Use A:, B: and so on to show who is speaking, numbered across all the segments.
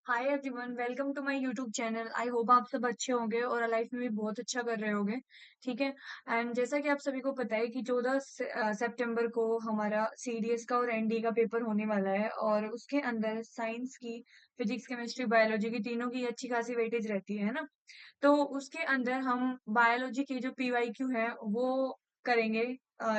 A: Hi everyone, welcome to my YouTube channel. I hope आप सब अच्छे होंगे और लाइफ में भी बहुत अच्छा कर रहे होंगे। ठीक है। एंड जैसा कि आप सभी को पता है कि 14 सितंबर को हमारा सीडीएस का और एनडी का पेपर होने वाला है और उसके अंदर साइंस की, फिजिक्स, केमिस्ट्री, बायोलॉजी की तीनों की अच्छी खासी वेटेज रहती है ना। तो उसके अंदर हम बायोलॉजी की जो पीवाईक्यू है वो करेंगे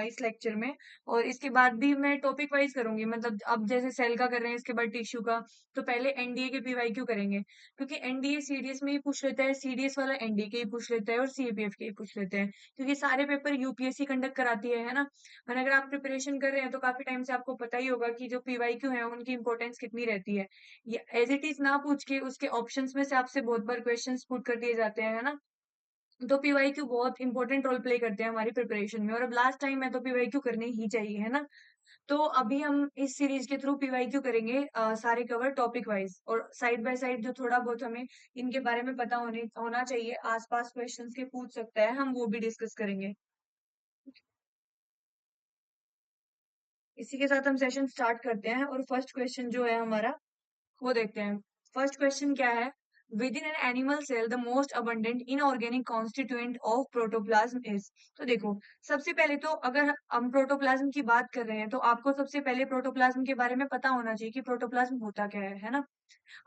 A: इस लेक्चर में। और इसके बाद भी मैं टॉपिक वाइज करूंगी, मतलब अब जैसे सेल का कर रहे हैं इसके बाद टिश्यू का। तो पहले एनडीए के पीवाईक्यू करेंगे, क्योंकि एनडीए सीडीएस में ही पूछ लेता है, सीडीएस वाला एनडीए के ही पूछ लेता है और सीएपीएफ के ही पूछ लेते हैं, क्योंकि सारे पेपर यूपीएससी कंडक्ट कराती है ना। और अगर आप प्रिपरेशन कर रहे हैं तो काफी टाइम से आपको पता ही होगा कि जो पीवाईक्यू है उनकी इंपॉर्टेंस कितनी रहती है। ये एज इट इज ना पूछ के उसके ऑप्शंस में से आपसे बहुत बार क्वेश्चंस पुट कर दिए जाते हैं, है ना। तो पीवाईक्यू बहुत इंपॉर्टेंट रोल प्ले करते हैं हमारी प्रिपरेशन में, और अब लास्ट टाइम है तो पीवाईक्यू करने ही चाहिए, है ना। तो अभी हम इस सीरीज के थ्रू पीवाईक्यू करेंगे, सारे कवर टॉपिक वाइज, और साइड बाय साइड जो थोड़ा बहुत हमें इनके बारे में पता होना चाहिए, आसपास क्वेश्चंस के पूछ सकता है, हम वो भी डिस्कस करेंगे। इसी के साथ हम सेशन स्टार्ट करते हैं और फर्स्ट क्वेश्चन जो है हमारा वो देखते हैं। फर्स्ट क्वेश्चन क्या है? Within an animal cell the most abundant inorganic constituent of protoplasm is. तो देखो, सबसे पहले तो अगर हम प्रोटोप्लाज्म की बात कर रहे हैं तो आपको सबसे पहले प्रोटोप्लाज्म के बारे में पता होना चाहिए कि प्रोटोप्लाज्म होता क्या है ना।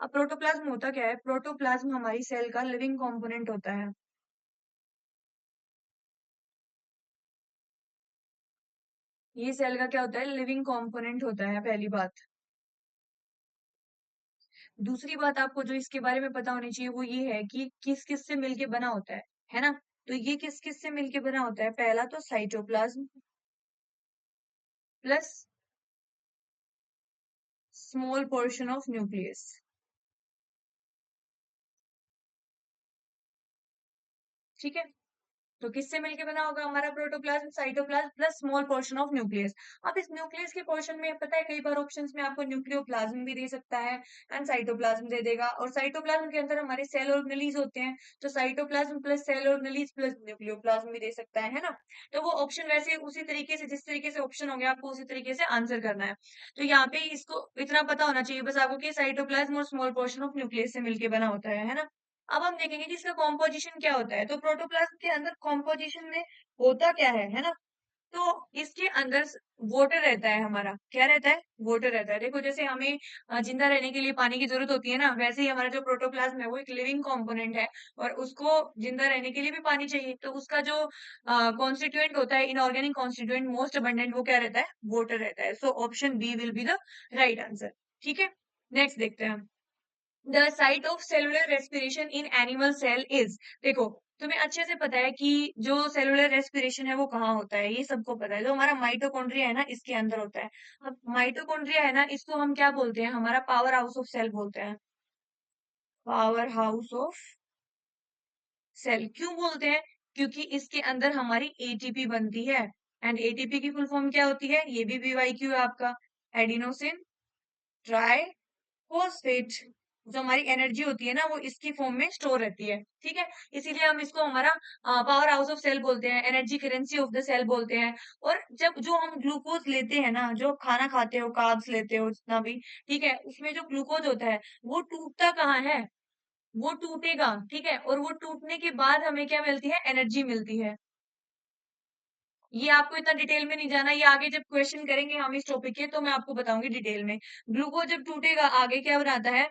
A: अब प्रोटोप्लाज्म होता क्या है? प्रोटोप्लाज्म हमारी सेल का लिविंग कंपोनेंट होता है। ये सेल का क्या होता है? लिविंग कंपोनेंट होता है, पहली बात। दूसरी बात आपको जो इसके बारे में पता होनी चाहिए वो ये है कि किस किस से मिलके बना होता है ना। तो ये किस किस से मिलके बना होता है? पहला तो cytoplasm plus small portion of nucleus. ठीक है। तो किससे मिलके बना होगा हमारा protoplasm? Cytoplasm plus small portion of nucleus. अब इस न्यूक्लियस के पोर्शन में पता है कई बार ऑप्शंस में आपको न्यूक्लियोप्लाज्म भी दे सकता है एंड साइटोप्लाज्म दे देगा, और साइटोप्लाज्म के अंदर हमारे सेल ऑर्गेनेलीज होते हैं, तो cytoplasm plus cell organelles plus nucleoplasm भी दे सकता है ना। तो वो ऑप्शन वैसे उसी तरीके से, जिस तरीके से ऑप्शन होंगे आपको उसी तरीके से आंसर करना है। तो यहाँ पे इसको इतना पता होना चाहिए बस आपको कि साइटोप्लाज्म और स्मॉल पोर्शन ऑफ न्यूक्लियस से मिलके बना होता है ना। अब हम देखेंगे कि इसका कॉम्पोजिशन क्या होता है। तो प्रोटोप्लाज्म के अंदर कॉम्पोजिशन में होता क्या है ना। तो इसके अंदर वाटर रहता है हमारा। क्या रहता है? वाटर रहता है। देखो, जैसे हमें जिंदा रहने के लिए पानी की जरूरत होती है ना, वैसे ही हमारा जो प्रोटोप्लाज्म है वो एक लिविंग कंपोनेंट है, और उसको जिंदा रहने के लिए भी पानी चाहिए। तो उसका जो कॉन्स्टिट्यूएंट होता है, इनऑर्गेनिक कॉन्स्टिट्यूएंट मोस्ट अबंडेंट, वो क्या रहता है? वाटर रहता है। So option B will be the right answer. ठीक है। नेक्स्ट देखते हैं। The site of cellular respiration in animal cell is. देखो, तुम्हें अच्छे से पता है कि जो सेलुलर रेस्पिरेशन है वो कहाँ होता है, ये सबको पता है। जो हमारा माइटोकॉन्ड्रिया है ना, इसके अंदर होता है। अब माइटोकॉन्ड्रिया है ना, इसको हम क्या बोलते हैं? हमारा पावर हाउस ऑफ सेल बोलते हैं। पावर हाउस ऑफ सेल क्यों बोलते हैं? क्योंकि इसके अंदर हमारी एटीपी बनती है, एंड एटीपी की फुल फॉर्म क्या होती है? ये भी पीवाईक्यू है आपका। Adenosine try phosphate. जो हमारी एनर्जी होती है ना, वो इसकी फॉर्म में स्टोर रहती है। ठीक है। इसीलिए हम इसको हमारा पावर हाउस ऑफ सेल बोलते हैं, energy currency of the cell बोलते हैं। और जब जो हम ग्लूकोज लेते हैं ना, जो खाना खाते हो, कार्ब्स लेते हो, जितना भी, ठीक है, उसमें जो ग्लूकोज होता है वो टूटता कहाँ है? वो टूटेगा, ठीक है, और वो टूटने के बाद हमें क्या मिलती है? एनर्जी मिलती है। ये आपको इतना डिटेल में नहीं जाना, ये आगे जब क्वेश्चन करेंगे हम इस टॉपिक के तो मैं आपको बताऊंगी डिटेल में। ग्लूकोज जब टूटेगा आगे क्या बनाता है?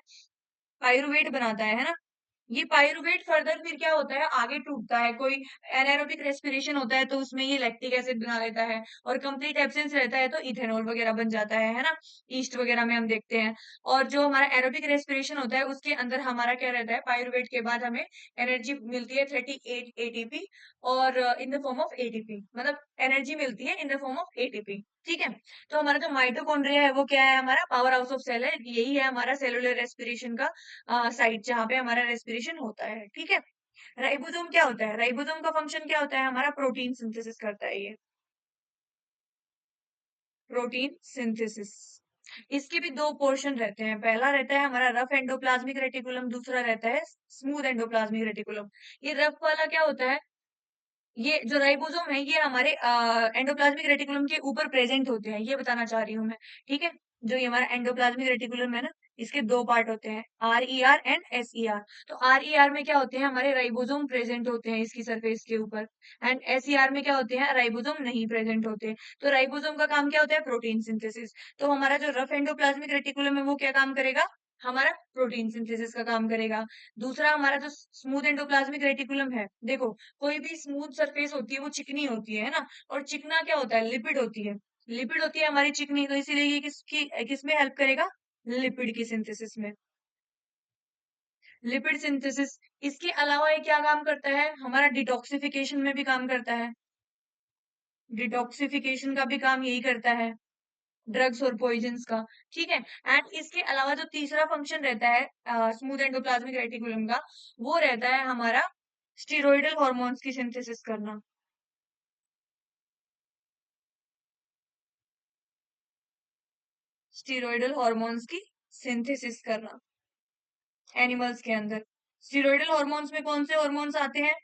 A: पाइरुवेट बनाता है ना। ये पाइरुवेट फर्दर फिर क्या होता है? आगे टूटता है। कोई एनारोबिक रेस्पिरेशन होता है तो उसमें ये लैक्टिक एसिड बना लेता है, और कंप्लीट एब्सेंस रहता है तो इथेनॉल वगैरह बन जाता है ना। ईस्ट वगैरह में हम देखते हैं। और जो हमारा एरोबिक रेस्पिरेशन होता है उसके अंदर हमारा क्या रहता है? पाइरुवेट के बाद हमें एनर्जी मिलती है 38 एटीपी, और in the form of ATP, मतलब एनर्जी मिलती है in the form of ATP. ठीक है। तो हमारा जो माइटोकॉन्ड्रिया है वो क्या है? हमारा पावर हाउस ऑफ सेल है। यही है हमारा सेलुलर रेस्पिरेशन का साइट, जहाँ पे हमारा रेस्पिरेशन होता है। ठीक है। राइबोसोम क्या होता है? राइबोसोम का फंक्शन क्या होता है? हमारा प्रोटीन सिंथेसिस करता है ये। Protein synthesis. इसके भी दो पोर्शन रहते हैं। पहला रहता है हमारा रफ एंडोप्लाज्मिक रेटिकुलम, दूसरा रहता है स्मूथ एंडोप्लाज्मिक रेटिकुलम। ये रफ वाला क्या होता है? ये जो राइबोसोम है ये हमारे एंडोप्लाज्मिक रेटिकुलम के ऊपर प्रेजेंट होते हैं, ये बताना चाह रही हूँ मैं। ठीक है। जो ये हमारा एंडोप्लाज्मिक रेटिकुलम है ना, इसके दो पार्ट होते हैं, RER एंड SER। तो RER में क्या होते हैं, हमारे राइबोसोम प्रेजेंट होते हैं इसकी सरफेस के ऊपर, एंड SER में क्या होते हैं, राइबोसोम नहीं प्रेजेंट होते। तो राइबोसोम का काम क्या होता है, प्रोटीन सिंथेसिस। तो हमारा जो रफ एंडोप्लाज्मिक रेटिकुलम है वो क्या काम करेगा, हमारा प्रोटीन सिंथेसिस का काम करेगा। दूसरा हमारा जो स्मूथ एंडोप्लाज्मिक रेटिकुलम है, देखो कोई भी स्मूथ सरफेस होती है वो चिकनी होती है ना, और चिकना क्या होता है, लिपिड होती है। लिपिड होती है हमारी चिकनी, तो इसीलिए ये किसमें हेल्प करेगा, लिपिड की सिंथेसिस में, लिपिड सिंथेसिस। इसके अलावा ये क्या काम करता है, हमारा डिटॉक्सिफिकेशन में भी काम करता है, डिटॉक्सिफिकेशन का भी काम यही करता है, ड्रग्स और पॉइजन्स का। ठीक है। एंड इसके अलावा जो तीसरा फंक्शन रहता है स्मूथ एंडोप्लाज्मिक रेटिकुलम का, वो रहता है हमारा स्टीरॉयडल हॉर्मोन्स की सिंथेसिस करना, स्टीरॉयडल हॉर्मोन्स की सिंथेसिस करना एनिमल्स के अंदर। स्टीरॉयडल हॉर्मोन्स में कौन से हॉर्मोन्स आते हैं,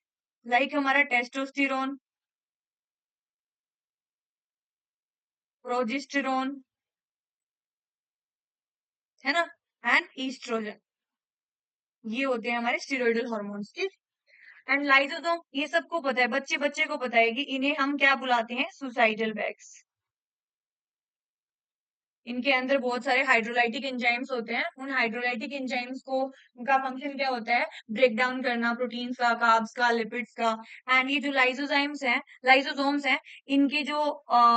A: लाइक हमारा टेस्टोस्टेरोन, प्रोजेस्टेरोन, है ना, एंड ईस्ट्रोजन, ये होते हैं हमारे स्टीरॉयडल हॉर्मोन्स। ठीक। एंड लाइसोसोम, ये सबको पता है, बच्चे बच्चे को पता है कि इन्हें हम क्या बुलाते हैं, सुसाइडल बैग्स। इनके अंदर बहुत सारे हाइड्रोलाइटिक एंजाइम्स होते हैं, उन हाइड्रोलाइटिक एंजाइम्स को, उनका फंक्शन क्या होता है, ब्रेक डाउन करना प्रोटीन्स का, कार्ब्स का, लिपिड्स का। एंड ये जो लाइसोजाइम्स हैं, लाइसोसोम्स हैं, इनके जो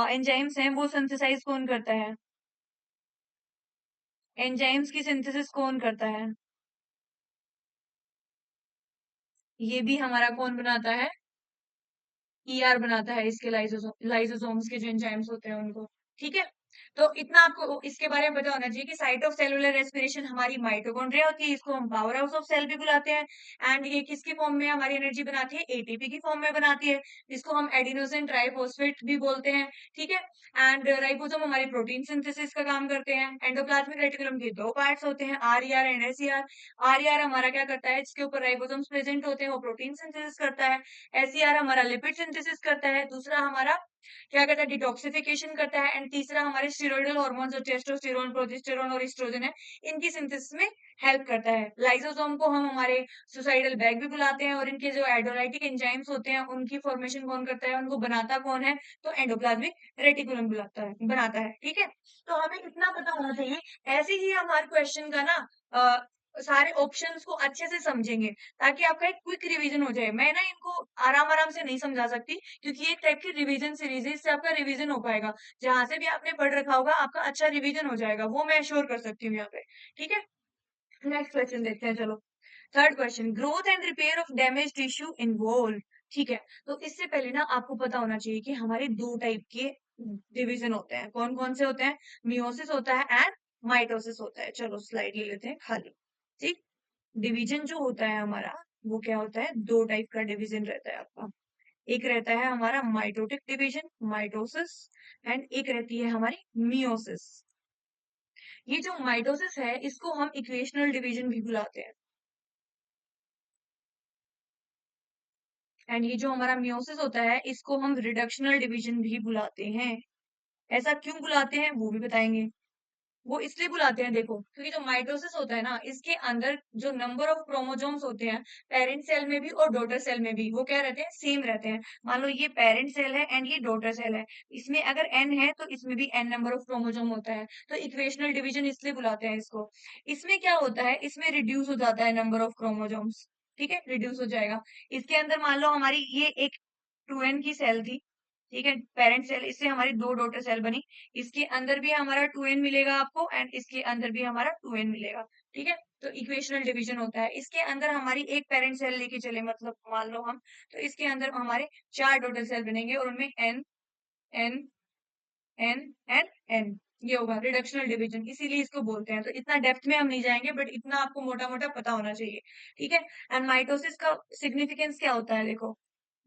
A: एंजाइम्स हैं वो सिंथेसाइज कौन करता है, एंजाइम्स की सिंथेसिस कौन करता है, ये भी हमारा कौन बनाता है, बनाता है इसके लाइसोसोम्स के जो एंजाइम्स होते हैं उनको। ठीक है। तो इतना आपको इसके बारे में पता होना चाहिए कि साइट ऑफ सेलुलर रेस्पिरेशन हमारी माइटोकॉन्ड्रिया होती है, इसको हम पावर हाउस ऑफ सेल भी बुलाते हैं। एंड ये किसकी फॉर्म में हमारी एनर्जी बनाती है, एटीपी की फॉर्म में बनाती है, इसको हम एडिनोसिन ट्राइफॉस्फेट भी बोलते हैं। ठीक है। एंड राइबोसोम हमारी प्रोटीन सिंथेसिस का काम करते हैं। एंडोप्लाज्मिक रेटिकुलम के दो पार्ट्स होते हैं, RER एंड SER। RER हमारा क्या करता है, जिसके ऊपर राइबोसोम्स प्रेजेंट होते हैं, वो प्रोटीन सिंथेसिस करता है। SER हमारा लिपिड सिंथेसिस करता है। दूसरा हमारा क्या करता है, डिटॉक्सिफिकेशन करता है। एंड तीसरा हमारे स्टीरॉयडल हार्मोन्स, जो टेस्टोस्टेरोन, प्रोजेस्टेरोन और एस्ट्रोजन है, इनकी सिंथेसिस में हेल्प करता है। लाइसोसोम को हम हमारे सुसाइडल बैग भी बुलाते हैं, और इनके जो हाइड्रोलाइटिक एंजाइम्स होते हैं उनकी फॉर्मेशन कौन करता है, उनको बनाता कौन है, तो एंडोप्लाज्मिक रेटिकुलम बुलाता है, बनाता है। ठीक है। तो हमें इतना पता होना चाहिए। ऐसे ही हम हर क्वेश्चन का ना सारे ऑप्शंस को अच्छे से समझेंगे, ताकि आपका एक क्विक रिवीजन हो जाए। मैं ना इनको आराम आराम से नहीं समझा सकती, क्योंकि ये एक टाइप की रिवीजन सीरीज है, इससे आपका रिवीजन हो पाएगा। जहां से भी आपने पढ़ रखा होगा आपका अच्छा रिवीजन हो जाएगा, वो मैं श्योर कर सकती हूँ यहाँ पे। ठीक है। नेक्स्ट क्वेश्चन देखते हैं, चलो। Third question, growth and repair of damage tissue involve. ठीक है। तो इससे पहले ना आपको पता होना चाहिए कि हमारे दो टाइप के डिवीजन होते हैं, कौन कौन से होते हैं, मियोसिस होता है एंड माइटोसिस होता है। चलो स्लाइड ले लेते हैं खाली। ठीक। डिवीजन जो होता है हमारा, वो क्या होता है, दो टाइप का डिवीजन रहता है आपका। एक रहता है हमारा माइटोटिक डिवीजन, माइटोसिस, एंड एक रहती है हमारी मियोसिस। ये जो माइटोसिस है इसको हम इक्वेशनल डिवीजन भी बुलाते हैं, एंड ये जो हमारा मियोसिस होता है इसको हम रिडक्शनल डिवीजन भी बुलाते हैं। ऐसा क्यों बुलाते हैं वो भी बताएंगे। वो इसलिए बुलाते हैं, देखो, क्योंकि जो माइटोसिस होता है ना, इसके अंदर जो नंबर ऑफ क्रोमोसोम्स होते हैं, पेरेंट सेल में भी और डॉटर सेल में भी, वो क्या रहते हैं, सेम रहते हैं। मान लो ये पेरेंट सेल है एंड ये डॉटर सेल है, इसमें अगर एन है तो इसमें भी एन नंबर ऑफ क्रोमोसोम होता है। तो इक्वेशनल डिवीजन इसलिए बुलाते हैं इसको। इसमें क्या होता है, इसमें रिड्यूस हो जाता है नंबर ऑफ क्रोमोसोम्स। ठीक है, रिड्यूस हो जाएगा। इसके अंदर मान लो हमारी ये एक 2n की सेल थी, ठीक है, पेरेंट सेल, इससे हमारी दो डॉटर सेल बनी। इसके अंदर भी हमारा 2n मिलेगा आपको, एंड इसके अंदर भी हमारा 2n मिलेगा। ठीक है। तो इक्वेशनल डिवीजन होता है। इसके अंदर हमारी एक पेरेंट सेल लेके चले, मतलब मान लो हम, तो इसके अंदर हमारे चार डॉटर सेल बनेंगे, और उनमें N N N N N, ये होगा रिडक्शनल डिवीजन, इसीलिए इसको बोलते हैं। तो इतना डेप्थ में हम नहीं जाएंगे, बट इतना आपको मोटा मोटा पता होना चाहिए। ठीक है। एंड माइटोसिस का सिग्निफिकेंस क्या होता है, देखो,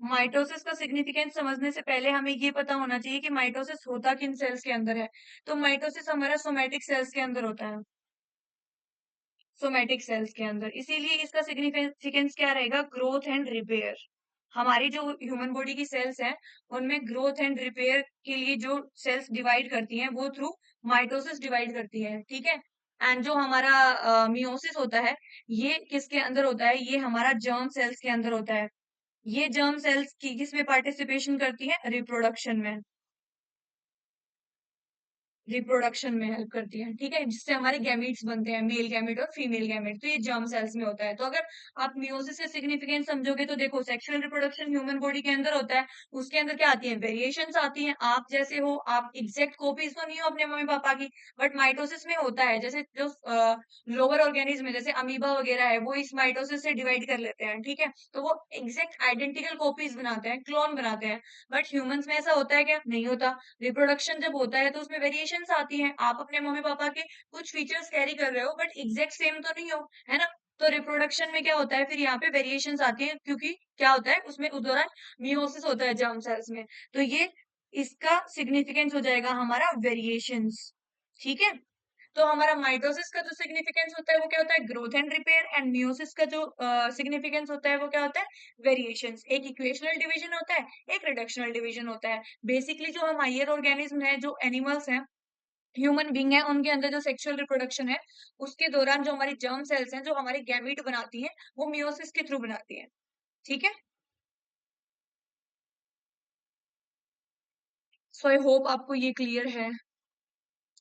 A: माइटोसिस का सिग्निफिकेंस समझने से पहले हमें ये पता होना चाहिए कि माइटोसिस होता किन सेल्स के अंदर है। तो माइटोसिस हमारा सोमैटिक सेल्स के अंदर होता है, सोमैटिक सेल्स के अंदर, इसीलिए इसका सिग्निफिकेंस क्या रहेगा, ग्रोथ एंड रिपेयर। हमारी जो ह्यूमन बॉडी की सेल्स हैं, उनमें ग्रोथ एंड रिपेयर के लिए जो सेल्स डिवाइड करती हैं वो थ्रू माइटोसिस डिवाइड करती है। ठीक है। एंड जो हमारा मियोसिस होता है, ये किसके अंदर होता है? ये हमारा जर्म सेल्स के अंदर होता है। ये जर्म सेल्स की किसमें पार्टिसिपेशन करती है? रिप्रोडक्शन में। रिप्रोडक्शन में हेल्प करती है, ठीक है, जिससे हमारे गैमीट्स बनते हैं, मेल गैमीट और फीमेल गैमीट। तो ये जर्म सेल्स में होता है। तो अगर आप मियोसिस से सिग्निफिकेंस समझोगे तो देखो, सेक्सुअल रिप्रोडक्शन ह्यूमन बॉडी के अंदर होता है, उसके अंदर क्या आती है? वेरिएशंस आती हैं। आप जैसे हो, आप एग्जैक्ट कॉपीज तो नहीं हो अपने मम्मी पापा की, बट माइटोसिस में होता है। जैसे जो लोअर ऑर्गेनिज्म है, जैसे अमीबा वगैरह है, वो इस माइटोसिस से डिवाइड कर लेते हैं, ठीक है, तो वो एग्जैक्ट आइडेंटिकल कॉपीज बनाते हैं, क्लोन बनाते हैं। बट ह्यूमंस में ऐसा होता है क्या? नहीं होता। रिप्रोडक्शन जब होता है तो उसमें वेरिएशंस आती हैं। आप अपने मम्मी पापा के कुछ फीचर्स कैरी कर रहे हो, बट एग्जैक्ट सेम तो नहीं हो, है ना? तो रिप्रोडक्शन में क्या होता है? फिर यहाँ पे वेरिएशंस आती हैं, क्योंकि क्या होता है उसमें, उस दौरान मियोसिस होता है जर्म सेल्स में। तो ये इसका सिग्निफिकेंस हो जाएगा हमारा वेरिएशंस, ठीक है। तो हमारा माइटोसिस का जो सिग्निफिकेंस होता है वो क्या होता है? Growth and repair. And meiosis का जो सिग्निफिकेंस होता है वो क्या होता है? वेरिएशंस। एक इक्वेशनल डिवीजन होता है, एक रिडक्शनल डिवीजन होता है। बेसिकली जो हम हायर ऑर्गेनिज्म है, जो एनिमल्स हैं, ह्यूमन बींग है, उनके अंदर जो सेक्सुअल रिप्रोडक्शन है, उसके दौरान जो हमारी जर्म सेल्स हैं, जो हमारे गैमीट बनाती हैं, वो मियोसिस के थ्रू बनाती हैं, ठीक है। सो आई होप आपको ये क्लियर है।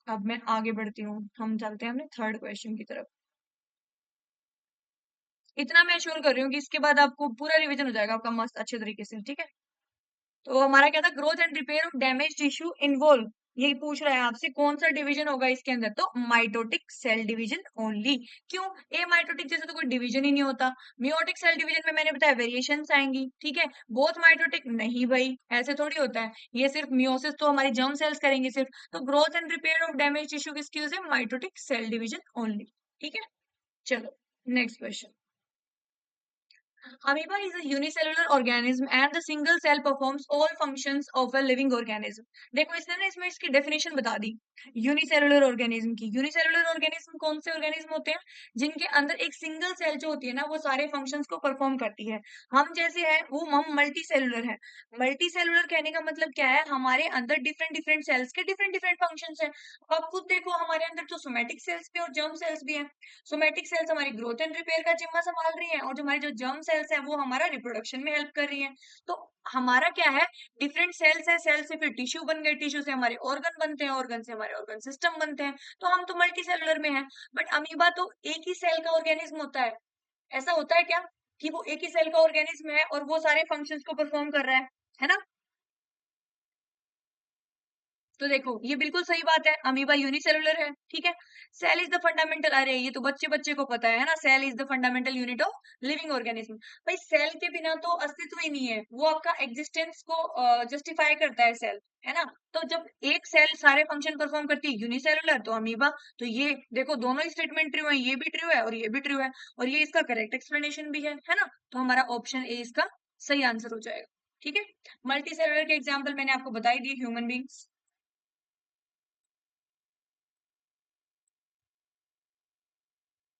A: अब मैं आगे बढ़ती हूँ, हम चलते हैं अपने थर्ड क्वेश्चन की तरफ। इतना मैं श्योर कर रही हूँ कि इसके बाद आपको पूरा रिवीजन हो जाएगा आपका मस्त अच्छे तरीके से, ठीक है। तो हमारा क्या था? Growth and repair of damage tissue involve. ये पूछ रहा है आपसे कौन सा डिवीजन होगा इसके अंदर, तो माइटोटिक सेल डिवीजन ओनली। क्यों? ए माइटोटिक जैसे तो कोई डिवीजन ही नहीं होता। मियोटिक सेल डिवीजन में मैंने बताया वेरिएशंस आएंगी, ठीक है। बोथ माइटोटिक नहीं भाई, ऐसे थोड़ी होता है। ये सिर्फ मियोसिस तो हमारी जर्म सेल्स करेंगे सिर्फ। तो growth and repair of damage tissue किसकी यूज है? माइटोटिक सेल डिवीजन ओनली, ठीक है। चलो next question. Amoeba is a unicellular organism and the single cell performs all functions of a living organism. देखो इसने ना इसमें इसकी डेफिनेशन बता दी यूनिसेलुलर ऑर्गेनिज्म की। यूनिसेलुलर ऑर्गेनिज्म कौन से ऑर्गेनिज्म होते हैं? जिनके अंदर एक सिंगल सेल जो होती है ना, वो सारे फंक्शंस को परफॉर्म करती है। हम जैसे हैं वो हम मल्टी सेलुलर है। मल्टी सेलुलर कहने का मतलब क्या है? हमारे अंदर डिफरेंट डिफरेंट सेल्स के डिफरेंट डिफरेंट फंक्शंस हैं। आप खुद देखो, हमारे अंदर तो सोमैटिक सेल्स भी और जर्म सेल्स भी हैं। सोमैटिक सेल्स हमारी ग्रोथ एंड रिपेयर का जिम्मा संभाल रही हैं, और जो हमारी जो जर्म सेल्स हैं वो हमारा रिप्रोडक्शन में हेल्प कर रही हैं। तो हमारा क्या है? डिफरेंट सेल्स है, सेल से फिर टिश्यू बन गए, टिश्यू से हमारे ऑर्गन बनते हैं, ऑर्गन से हमारे ऑर्गन सिस्टम बनते हैं। तो हम तो मल्टी सेलुलर में हैं। बट अमीबा तो एक ही सेल का ऑर्गेनिज्म होता है। ऐसा होता है क्या कि वो एक ही सेल का ऑर्गेनिज्म है और वो सारे फंक्शंस को परफॉर्म कर रहा है ना? तो देखो ये बिल्कुल सही बात है, अमीबा यूनिसेलुलर है, ठीक है। सेल इज द फंडामेंटल, अरे ये तो बच्चे बच्चे को पता है ना, cell is the fundamental unit of living organism. भाई सेल के बिना तो अस्तित्व ही नहीं है, वो आपका एग्जिस्टेंस को जस्टिफाई करता है सेल, है ना। तो जब एक सेल सारे फंक्शन परफॉर्म करती है यूनिसेलुलर, तो अमीबा। तो ये देखो दोनों ही स्टेटमेंट ट्रू है, ये भी ट्रू है और ये भी ट्रू है, और ये इसका करेक्ट एक्सप्लेनेशन भी है ना। तो हमारा ऑप्शन ए इसका सही आंसर हो जाएगा, ठीक है। मल्टी सेलुलर के एग्जाम्पल मैंने आपको बताई दिए, ह्यूमन बींग्स।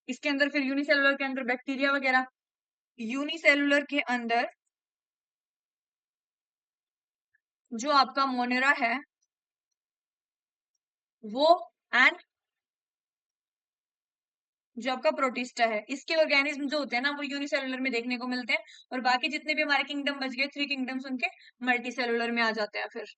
A: इसके अंदर फिर यूनिसेलुलर के अंदर बैक्टीरिया वगैरह। यूनिसेलुलर के अंदर जो आपका मोनेरा है वो, एंड जो आपका प्रोटिस्टा है, इसके ऑर्गेनिज्म जो होते हैं ना वो यूनिसेलुलर में देखने को मिलते हैं। और बाकी जितने भी हमारे किंगडम बच गए, थ्री किंगडम्स, उनके मल्टी सेलुलर में आ जाते हैं फिर।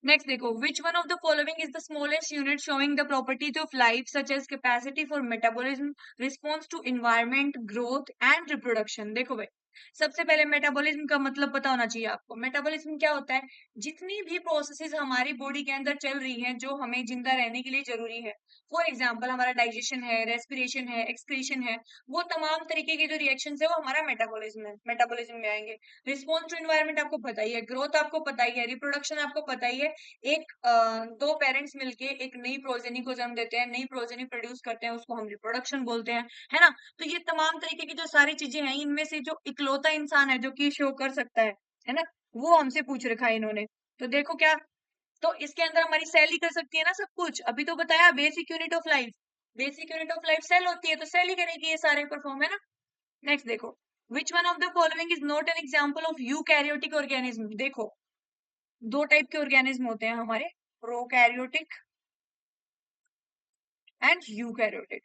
A: नेक्स्ट देखो, which one of the following is the smallest unit showing the properties of life such as capacity for metabolism, response to environment, growth and reproduction. देखो भाई, सबसे पहले मेटाबॉलिज्म का मतलब पता होना चाहिए आपको। मेटाबॉलिज्म क्या होता है? जितनी भी प्रोसेसेस हमारी बॉडी के अंदर चल रही हैं जो हमें जिंदा रहने के लिए जरूरी है, फॉर एग्जाम्पल हमारा डाइजेशन है, रेस्पिरेशन है, एक्सक्रीशन है, वो तमाम तरीके के जो रिएक्शन है वो हमारा मेटाबॉलिज्म है, मेटाबॉलिज्म में आएंगे। रिस्पॉन्स टू इन्वायरमेंट आपको पता ही है, ग्रोथ आपको पता ही है, रिप्रोडक्शन आपको पता ही है। एक दो पेरेंट्स मिलके एक नई प्रोजेनी को जन्म देते हैं, नई प्रोजेनी प्रोड्यूस करते हैं, उसको हम रिप्रोडक्शन बोलते हैं, है ना। तो ये तमाम तरीके की जो सारी चीजें हैं, इनमें से जो इकलौता इंसान है जो कि शो कर सकता है ना, वो हमसे पूछ रखा है इन्होंने। तो देखो क्या, तो इसके अंदर हमारी सेल ही कर सकती है ना सब कुछ। अभी तो बताया basic unit of life, basic unit of life cell होती है, तो सेल ही करेगी ये सारे परफॉर्म, है ना। नेक्स्ट देखो, which one of the following is not an example of eukaryotic organism. देखो दो टाइप के ऑर्गेनिज्म होते हैं हमारे, prokaryotic and eukaryotic.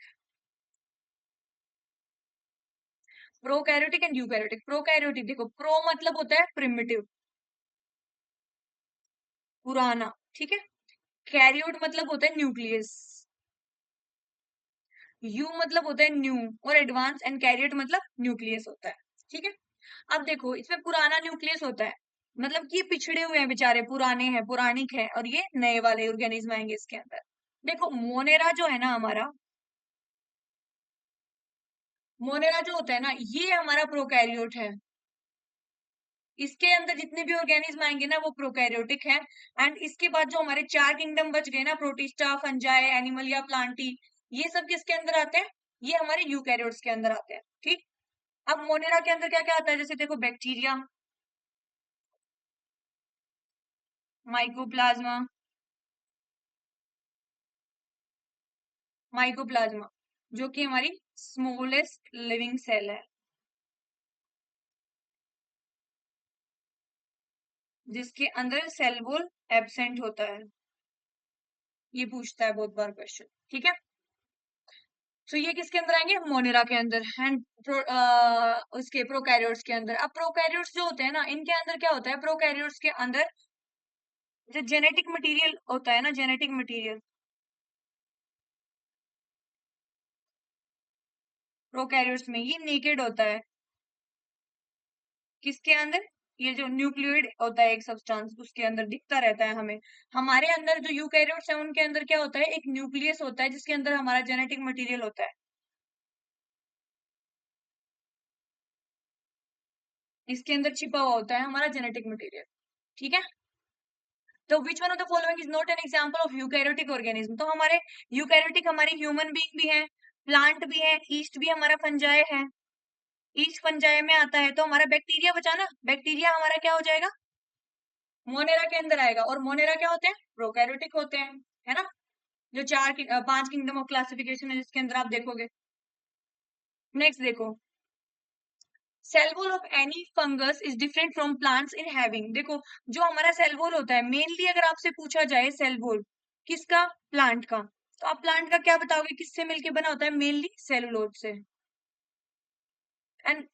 A: Prokaryotic and eukaryotic. Prokaryotic देखो, प्रो मतलब होता है प्रिमिटिव, पुराना, ठीक है। कैरियोट मतलब होता है न्यूक्लियस, यू मतलब होता है न्यू, और एडवांस एंड कैरियोट मतलब न्यूक्लियस होता है, ठीक है। अब देखो, इसमें पुराना न्यूक्लियस होता है, मतलब कि ये पिछड़े हुए हैं बेचारे, पुराने हैं, पुरानिक है, और ये नए वाले ऑर्गेनिज्म आएंगे इसके अंदर। देखो मोनेरा जो है ना हमारा, मोनेरा जो होता है ना, ये हमारा प्रोकैरियोट है। इसके अंदर जितने भी ऑर्गेनिज्म आएंगे ना वो प्रोकैरियोटिक है। एंड इसके बाद जो हमारे चार किंगडम बच गए ना, प्रोटिस्टा, फंजाई, एनिमल या प्लांटी, ये सब किसके अंदर आते हैं? ये हमारे यूकैरियोट्स के अंदर आते हैं, ठीक। अब मोनेरा के अंदर क्या क्या आता है? जैसे देखो, बैक्टीरिया, माइकोप्लाज्मा, माइकोप्लाज्मा जो कि हमारी स्मॉलेस्ट लिविंग सेल है, जिसके अंदर सेल वॉल एब्सेंट होता है। ये पूछता है बहुत बार क्वेश्चन, ठीक है। तो ये किसके अंदर आएंगे? मोनेरा के अंदर। एंड उसके प्रोकैरियोट्स के अंदर। अब प्रोकैरियोट्स जो होते हैं ना, इनके अंदर क्या होता है? प्रोकैरियोट्स के अंदर जो जेनेटिक मटेरियल होता है ना, जेनेटिक मटेरियल प्रोकैरियोट्स में ये नेकेड होता है। किसके अंदर? ये जो न्यूक्लियोइड होता है एक सब्सटेंस, उसके अंदर दिखता रहता है हमें। हमारे अंदर जो यूकैरियोट्स है उनके अंदर क्या होता है? एक न्यूक्लियस होता है जिसके अंदर हमारा जेनेटिक मटेरियल होता है। इसके अंदर छिपा हुआ होता है हमारा जेनेटिक मटेरियल, ठीक है। तो विच one of the following is not an example of eukaryotic organism? तो हमारे यूकैरियोटिक हमारे ह्यूमन बीइंग भी हैं, प्लांट भी है, ईस्ट भी हमारा फंजाई है। ईस्ट फंजाई में आता है, तो हमारा बैक्टीरिया बचा ना, बैक्टीरिया हमारा क्या हो जाएगा? मोनेरा के अंदर आएगा। और मोनेरा क्या होते हैं? प्रोकैरियोटिक होते हैं, है ना। जो पांच किंगडम ऑफ क्लासिफिकेशन है जिसके अंदर आप देखोगे। नेक्स्ट देखो, cell wall of any fungus is different from plants in having. देखो, जो हमारा सेल वॉल होता है, मेनली अगर आपसे पूछा जाए सेल वॉल किसका? प्लांट का। तो आप प्लांट का क्या बताओगे? किससे मिलके बना होता है? मेनली सेलुलोज से, एंड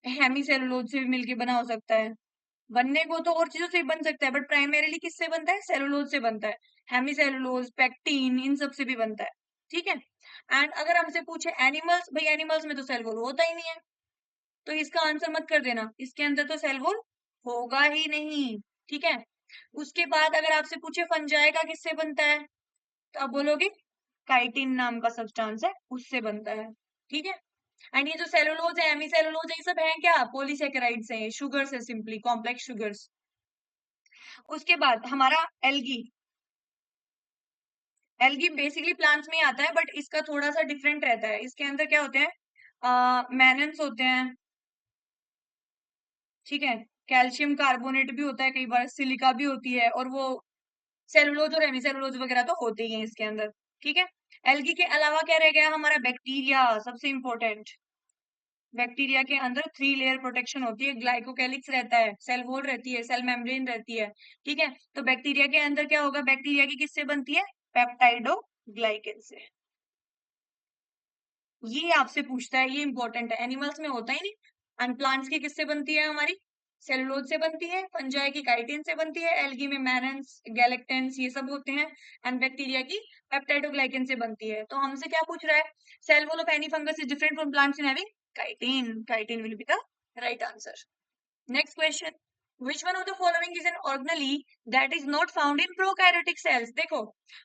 A: हेमी सेलुलोज से भी मिलके बना हो सकता है। बनने को तो और चीजों से भी बन सकता है, बट प्राइमरीली किससे बनता है? सेलुलोज से बनता है। हेमी सेलुलोज, पेक्टिन, इन सब से भी बनता है, ठीक है। एंड अगर हमसे पूछे एनिमल्स, भाई एनिमल्स में तो सेल वॉल होता ही नहीं है, तो इसका आंसर मत कर देना, इसके अंदर तो सेल वॉल होगा ही नहीं, ठीक है। उसके बाद अगर आपसे पूछे फंजाई का किससे बनता है, तो आप बोलोगे काइटिन नाम का सब्सटेंस है उससे बनता है, ठीक है। एंड ये जो सेलुलोज है, हेमी सेलुलोज है, ये सब है क्या? पॉलीसेकेराइड्स हैं, शुगर्स है, सिंपली कॉम्प्लेक्स शुगर्स। उसके बाद हमारा एल्गी, एल्गी बेसिकली प्लांट्स में ही आता है, बट इसका थोड़ा सा डिफरेंट रहता है। इसके अंदर क्या होते हैं? मैनन्स होते हैं, ठीक है। कैल्शियम कार्बोनेट भी होता है, कई बार सिलिका भी होती है, और वो सेलुलोज और हेमी सेलुलोज वगैरह तो होते ही हैं इसके अंदर, ठीक है। एल्गी के अलावा क्या रह गया? हमारा बैक्टीरिया, सबसे इंपॉर्टेंट। बैक्टीरिया के अंदर 3 लेयर प्रोटेक्शन होती है, ग्लाइकोकैलिक्स रहता है, सेल वॉल रहती है, सेल मेम्ब्रेन रहती है, ठीक है। तो बैक्टीरिया के अंदर क्या होगा? बैक्टीरिया की किससे बनती है? पेप्टाइडोग्लाइकन से। ये आपसे पूछता है, ये इंपॉर्टेंट है, एनिमल्स में होता ही नहीं। एंड प्लांट्स की किससे बनती है? हमारी सेलुलोज से बनती है, फंजाई की काइटिन से बनती है, एल्गी में मैनन्स, गैलेक्टेंस ये सब होते हैं, एंड बैक्टीरिया की पेप्टाइडोग्लाइकन से बनती है। तो हमसे क्या पूछ रहा है? Cell wall of any fungus is different from plants in having chitin. Chitin will be the right answer. Next question, which one of the following is an organelle that is not found in prokaryotic cells? देखो,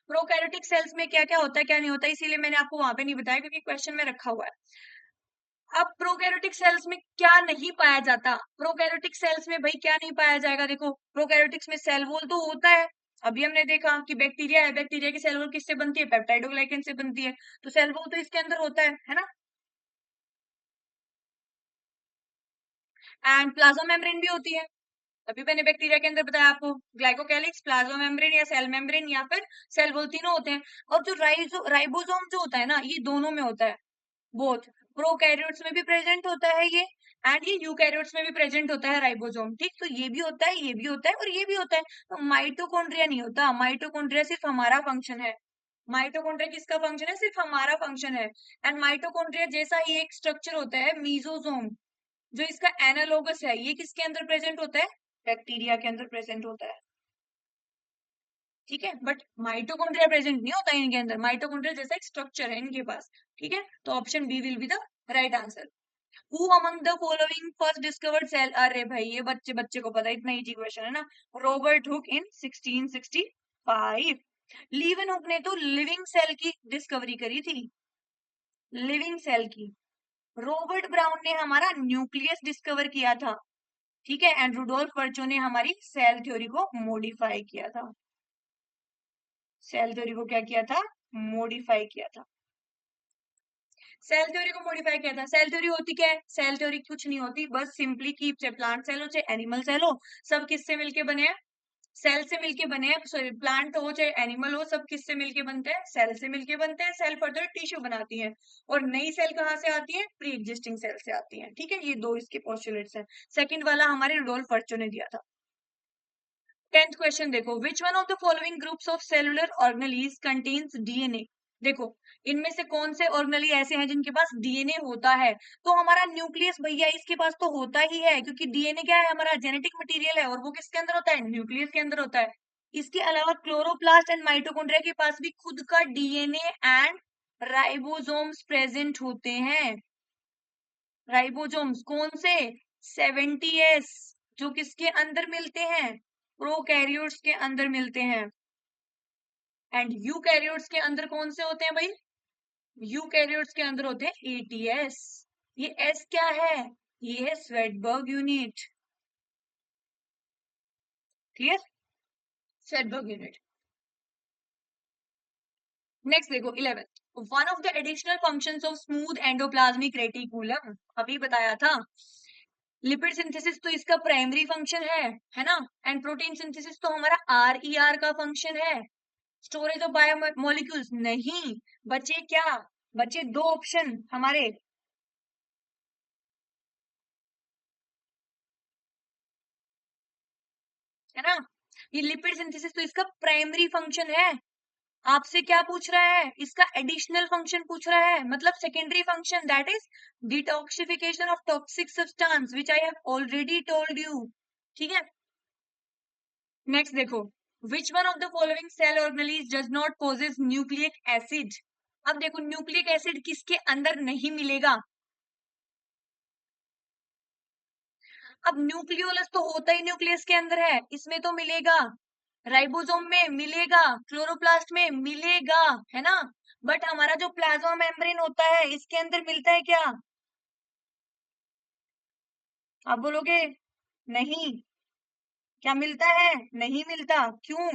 A: prokaryotic cells में क्या क्या होता है, क्या नहीं होता है, इसीलिए मैंने आपको वहां पे नहीं बताया क्योंकि क्वेश्चन में रखा हुआ है। अब प्रोकैरियोटिक सेल्स में क्या नहीं पाया जाता? प्रोकैरियोटिक सेल्स में भाई क्या नहीं पाया जाएगा? देखो, प्रोकैरियोटिक्स में सेल वॉल तो होता है, अभी हमने देखा कि बैक्टीरिया है, बैक्टीरिया की सेल वॉल किससे बनती है? पेप्टाइडोग्लाइकन से बनती है, तो सेल वॉल तो इसके अंदर होता है ना। एंड प्लाज्मा मेम्ब्रेन भी होती है, अभी मैंने बैक्टीरिया के अंदर बताया आपको, ग्लाइकोकैलिक्स, प्लाज्मा मेम्ब्रेन या सेल मेम्ब्रेन या फिर सेल वॉल, तीनों होते हैं। और जो राइबोसोम जो होता है ना, ये दोनों में होता है, बोथ। प्रोकैरियोट्स में भी प्रेजेंट होता है ये, एंड ये यूकैरियोट्स में भी प्रेजेंट होता है राइबोसोम, ठीक। तो ये भी होता है, ये भी होता है, और ये भी होता है। तो माइटोकॉन्ड्रिया नहीं होता, माइटोकॉन्ड्रिया सिर्फ हमारा फंक्शन है, माइटोकॉन्ड्रिया किसका फंक्शन है? सिर्फ हमारा फंक्शन है। एंड माइटोकॉन्ड्रिया जैसा ही एक स्ट्रक्चर होता है मीजोसोम, जो इसका एनालोगस है, ये किसके अंदर प्रेजेंट होता है? बैक्टीरिया के अंदर प्रेजेंट होता है। ठीक है, बट माइटोकॉन्ड्रिया प्रेजेंट नहीं होता है इनके अंदर। माइटोकॉन्ड्रिया जैसा एक स्ट्रक्चर है इनके पास। ठीक है, तो option B will be the right answer. Who among the following first discovered cell? अरे भाई ये बच्चे बच्चे को पता है, इतना इजी क्वेश्चन है ना। रॉबर्ट हुक इन 1665। लीवन हुक ने तो लिविंग सेल की डिस्कवरी करी थी, लिविंग सेल की। रॉबर्ट ब्राउन ने हमारा न्यूक्लियस डिस्कवर किया था। ठीक है, एंड रुडोल्फ वर्चो ने हमारी सेल थ्योरी को मॉडिफाई किया था। सेल थ्योरी को क्या किया था? मॉडिफाई किया था। सेल थ्योरी को मॉडिफाई किया था। सेल थ्योरी होती क्या है? सेल थ्योरी कुछ नहीं होती, बस सिंपली की चाहे प्लांट सेल हो चाहे एनिमल सेल हो, सब किससे मिलके बने हैं? सेल से मिलके बने हैं। सॉरी, प्लांट हो चाहे एनिमल हो, सब किससे मिलके बनते हैं? सेल से मिलके बनते हैं। सेल फर्दर टिश्यू बनाती है, और नई सेल कहाँ से आती है? प्री एग्जिस्टिंग सेल से आती है। ठीक है, ये दो इसके पोस्टुलेट्स हैं। सेकंड वाला हमारे रुडोल्फ वर्चो ने दिया था। 10th क्वेश्चन देखो, which one of the following groups of cellular organelles contains DNA? देखो, इनमें से कौन से ऑर्गेनेली ऐसे हैं जिनके पास डीएनए होता है? तो हमारा न्यूक्लियस भैया इसके पास तो होता ही है, क्योंकि डीएनए क्या है? हमारा जेनेटिक मटेरियल है, और वो किसके अंदर होता है? न्यूक्लियस के अंदर होता है। इसके अलावा क्लोरोप्लास्ट एंड माइटोकॉन्ड्रिया के पास भी खुद का डीएनए एंड राइबोसोम्स प्रेजेंट होते हैं। राइबोसोम्स कौन से? 70s, जो किसके अंदर मिलते हैं? प्रोकैरियोट्स के अंदर मिलते हैं। एंड यूकैरियोट्स के अंदर कौन से होते हैं भाई? यूकैरियोट्स के अंदर होते हैं एटीएस। ये एस क्या है? ये है Svedberg unit. Clear? Svedberg unit. Next देखो 11th, one of the additional functions of smooth endoplasmic reticulum, अभी बताया था। लिपिड सिंथेसिस तो इसका प्राइमरी फंक्शन है ना। एंड प्रोटीन सिंथेसिस तो हमारा आरईआर का फंक्शन है। स्टोरेज ऑफ बायोमोलिक्यूल्स नहीं। बचे क्या? बचे दो ऑप्शन हमारे। है ना, ये लिपिड सिंथेसिस तो इसका प्राइमरी फंक्शन है। आपसे क्या पूछ रहा है? इसका एडिशनल फंक्शन पूछ रहा है, मतलब secondary function, that is detoxification of toxic substance, which I have already told you. ठीक है, नेक्स्ट देखो, which one of the following cell organelles does not possess nucleic acid? अब देखो, न्यूक्लिक एसिड किसके अंदर नहीं मिलेगा? अब न्यूक्लियोलस तो होता ही न्यूक्लियस के अंदर है, इसमें तो मिलेगा। राइबोसोम में मिलेगा, क्लोरोप्लास्ट में मिलेगा, है ना। बट हमारा जो प्लाज्मा मेम्ब्रेन होता है, इसके अंदर मिलता है क्या? आप बोलोगे नहीं। क्या मिलता है? नहीं मिलता, क्यों?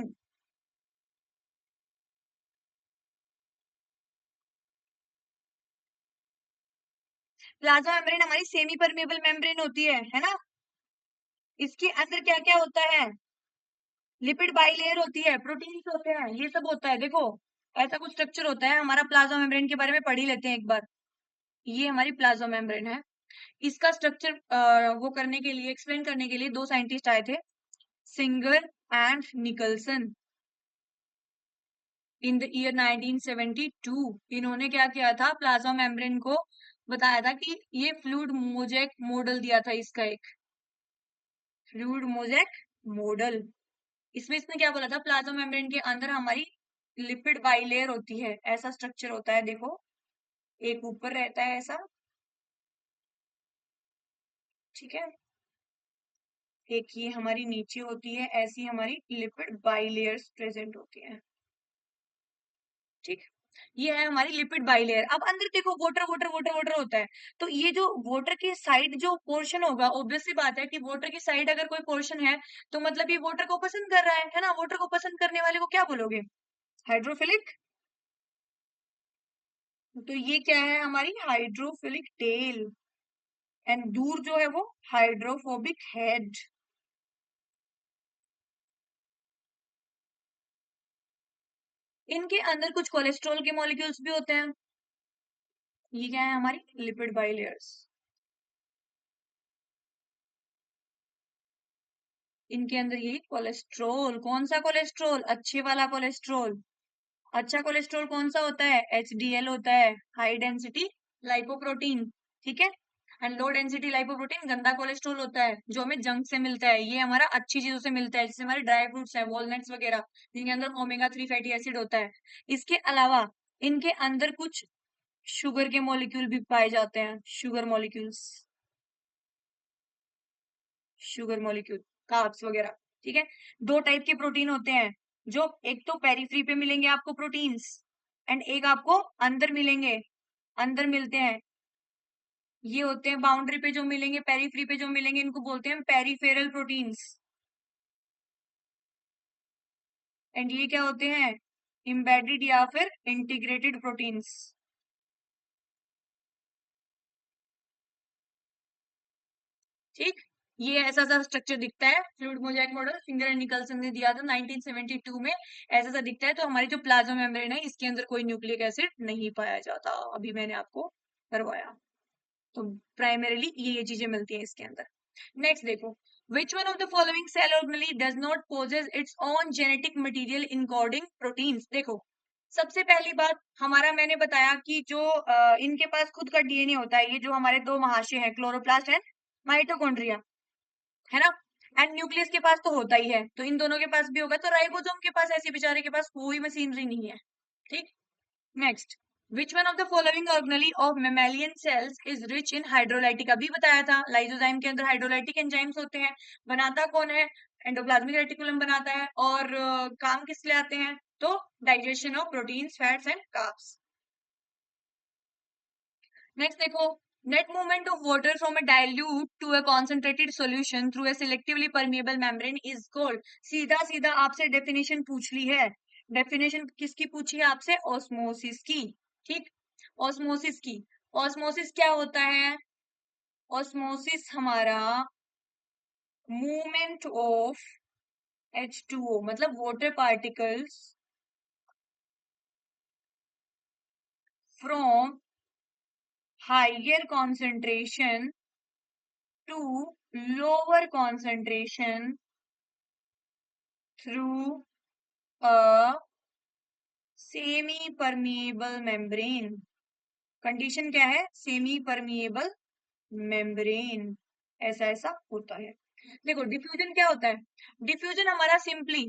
A: प्लाज्मा मेम्ब्रेन हमारी सेमी परमेबल मेम्ब्रेन होती है ना। इसके अंदर क्या क्या होता है? लिपिड बाइलेयर होती है, प्रोटीन्स होते हैं, ये सब होता है। देखो, ऐसा कुछ स्ट्रक्चर होता है हमारा। प्लाज्मा मेम्ब्रेन के बारे में पढ़ ही लेते हैं एक बार। ये हमारी प्लाज्मा मेम्ब्रेन है। इसका स्ट्रक्चर वो करने के लिए, एक्सप्लेन करने के लिए दो साइंटिस्ट आए थे, singer and Nicolson, in the year 1972। इन्होंने क्या किया था? प्लाज्मा मेम्ब्रेन को बताया था कि ये फ्लूइड मोजेक मॉडल दिया था इसका, एक फ्लूइड मोजेक मॉडल। इसमें इसने क्या बोला था? प्लाज्मा मेम्ब्रेन के अंदर हमारी लिपिड बाइलेयर होती है, ऐसा स्ट्रक्चर होता है। देखो, एक ऊपर रहता है ऐसा, ठीक है, एक ये हमारी नीचे होती है, ऐसी हमारी लिपिड बाइलेयर्स प्रेजेंट होती है। ठीक, ये है हमारी लिपिड बाइलेयर। अब अंदर देखो, वाटर वाटर वाटर वाटर होता है। तो ये जो वाटर की साइड जो पोर्शन होगा, ऑब्वियस सी बात है कि वाटर की साइड अगर कोई पोर्शन है, तो मतलब ये वाटर को पसंद कर रहा है ना। वाटर को पसंद करने वाले को क्या बोलोगे? हाइड्रोफिलिक। तो ये क्या है? हमारी हाइड्रोफिलिक टेल। एंड दूर जो है वो हाइड्रोफोबिक हेड। इनके अंदर कुछ कोलेस्ट्रॉल के मॉलिक्यूल्स भी होते हैं। ये क्या है? हमारी लिपिड बाइलेयर्स। इनके अंदर यही कोलेस्ट्रॉल, कौन सा कोलेस्ट्रॉल? अच्छे वाला कोलेस्ट्रॉल। अच्छा कोलेस्ट्रॉल कौन सा होता है? HDL होता है, हाई डेंसिटी लाइपोप्रोटीन, ठीक है। एंड लो डेंसिटी लाइपोप्रोटीन गंदा कोलेस्ट्रॉल होता है, जो हमें जंक से मिलता है। ये हमारा अच्छी चीजों से मिलता है, जैसे हमारे ड्राई फ्रूट्स है, वॉलनट्स वगैरह, जिनके अंदर ओमेगा 3 फैटी एसिड होता है। इसके अलावा इनके अंदर कुछ शुगर के मॉलिक्यूल भी पाए जाते हैं, sugar molecules, sugar molecule, carbs वगैरह, ठीक है। दो टाइप के प्रोटीन होते हैं, जो एक तो पेरीफ्री पे मिलेंगे आपको प्रोटीन्स, एंड एक आपको अंदर मिलेंगे, अंदर मिलते हैं। ये होते हैं बाउंड्री पे जो मिलेंगे, पेरीफ्री पे जो मिलेंगे, इनको बोलते हैं पेरीफेरल प्रोटीन्स। एंड ये क्या होते हैं? एम्बेडेड या फिर इंटीग्रेटेड प्रोटीन्स। ठीक, ये ऐसा सा स्ट्रक्चर दिखता है। Fluid Mosaic model finger and Nicolson ने दिया था 1972 में। ऐसा सा दिखता है। तो हमारी जो प्लाज्मा मेम्ब्रेन है, इसके अंदर कोई न्यूक्लिक एसिड नहीं पाया जाता, अभी मैंने आपको करवाया। तो प्राइमरीली ये चीजें मिलती हैं इसके अंदर। नेक्स्ट देखो, which one of the following cell organelle does not possess its own genetic material encoding proteins? देखो, सबसे पहली बात हमारा मैंने बताया कि जो इनके पास खुद का डीएनए होता है, ये जो हमारे दो महाशय हैं, क्लोरोप्लास्ट एंड माइटोकॉन्ड्रिया, है ना। एंड न्यूक्लियस के पास तो होता ही है, तो इन दोनों के पास भी होगा। तो राइबोसोम के पास, ऐसे बेचारे के पास कोई मशीनरी नहीं है, ठीक। Next, which one of the following organelle of mammalian cells is rich in hydrolytic? अभी बताया था, लाइसोजाइम के अंदर हाइड्रोलाइटिक एंजाइम्स होते हैं। बनाता कौन है? एंडोप्लाज्मिक रेटिकुलम बनाता है। और काम किस लिए आते हैं? तो digestion of proteins, fats and carbs. Next देखो, net movement of water from a dilute to a concentrated solution through a selectively permeable membrane is called. सीधा सीधा आपसे डेफिनेशन पूछ ली है। डेफिनेशन किसकी पूछी है आपसे? ऑस्मोसिस की, ठीक। ऑस्मोसिस की, ऑस्मोसिस क्या होता है? ऑस्मोसिस हमारा मूवमेंट ऑफ H2O, मतलब water particles from higher concentration to lower concentration through a semi permeable membrane। Condition क्या है? सेमी परमिएबल मेम्ब्रेन, ऐसा ऐसा होता है। देखो डिफ्यूजन क्या होता है? डिफ्यूजन हमारा सिंपली,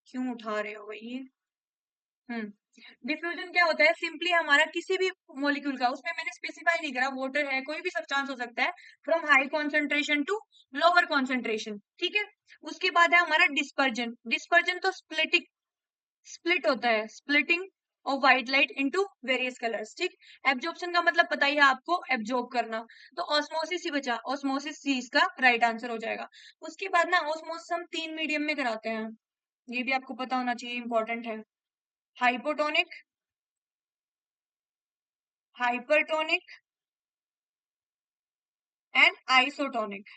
A: क्यों उठा रहे हो भाई ये? डिफ्यूजन क्या होता है? सिंपली हमारा किसी भी मॉलिक्यूल का, उसमें मैंने स्पेसिफाई नहीं करा, वाटर है, कोई भी सब्सटेंस हो सकता है, from high concentration to lower concentration, ठीक है। उसके बाद है हमारा डिस्पर्जन। डिस्पर्जन तो स्प्लिटिंग, स्प्लिट होता है, splitting of white light into various colours, ठीक। एब्जॉर्प्शन का मतलब पता ही है आपको, एब्जॉर्ब करना। तो ऑस्मोसिस ही बचा, ऑस्मोसिस ही इसका राइट आंसर हो जाएगा। उसके बाद ना ऑस्मोसिस हम तीन मीडियम में कराते हैं, ये भी आपको पता होना चाहिए, इंपॉर्टेंट है। Hypotonic, hypertonic and isotonic.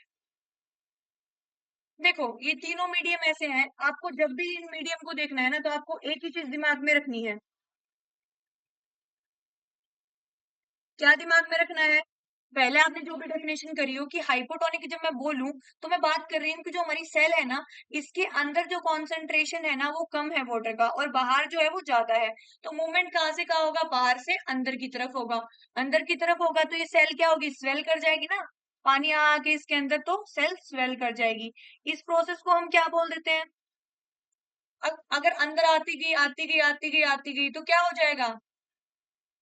A: देखो ये तीनों मीडियम ऐसे हैं, आपको जब भी इन मीडियम को देखना है ना, तो आपको एक ही चीज दिमाग में रखनी है। क्या दिमाग में रखना है? पहले आपने जो भी डेफिनेशन करी हो कि हाइपोटोनिक की जब मैं बोलूं, तो मैं बात कर रही हूँ कि जो हमारी सेल है ना, इसके अंदर जो कॉन्सेंट्रेशन है ना, वो कम है वाटर का, और बाहर जो है वो ज्यादा है। तो मूवमेंट कहाँ से कहाँ होगा? बाहर से अंदर की तरफ होगा। अंदर की तरफ होगा तो ये सेल क्या होगी? स्वेल कर जाएगी ना, पानी आके इसके अंदर, तो सेल स्वेल कर जाएगी। इस प्रोसेस को हम क्या बोल देते हैं? अगर अंदर आती गई आती गई आती गई आती गई तो क्या हो जाएगा?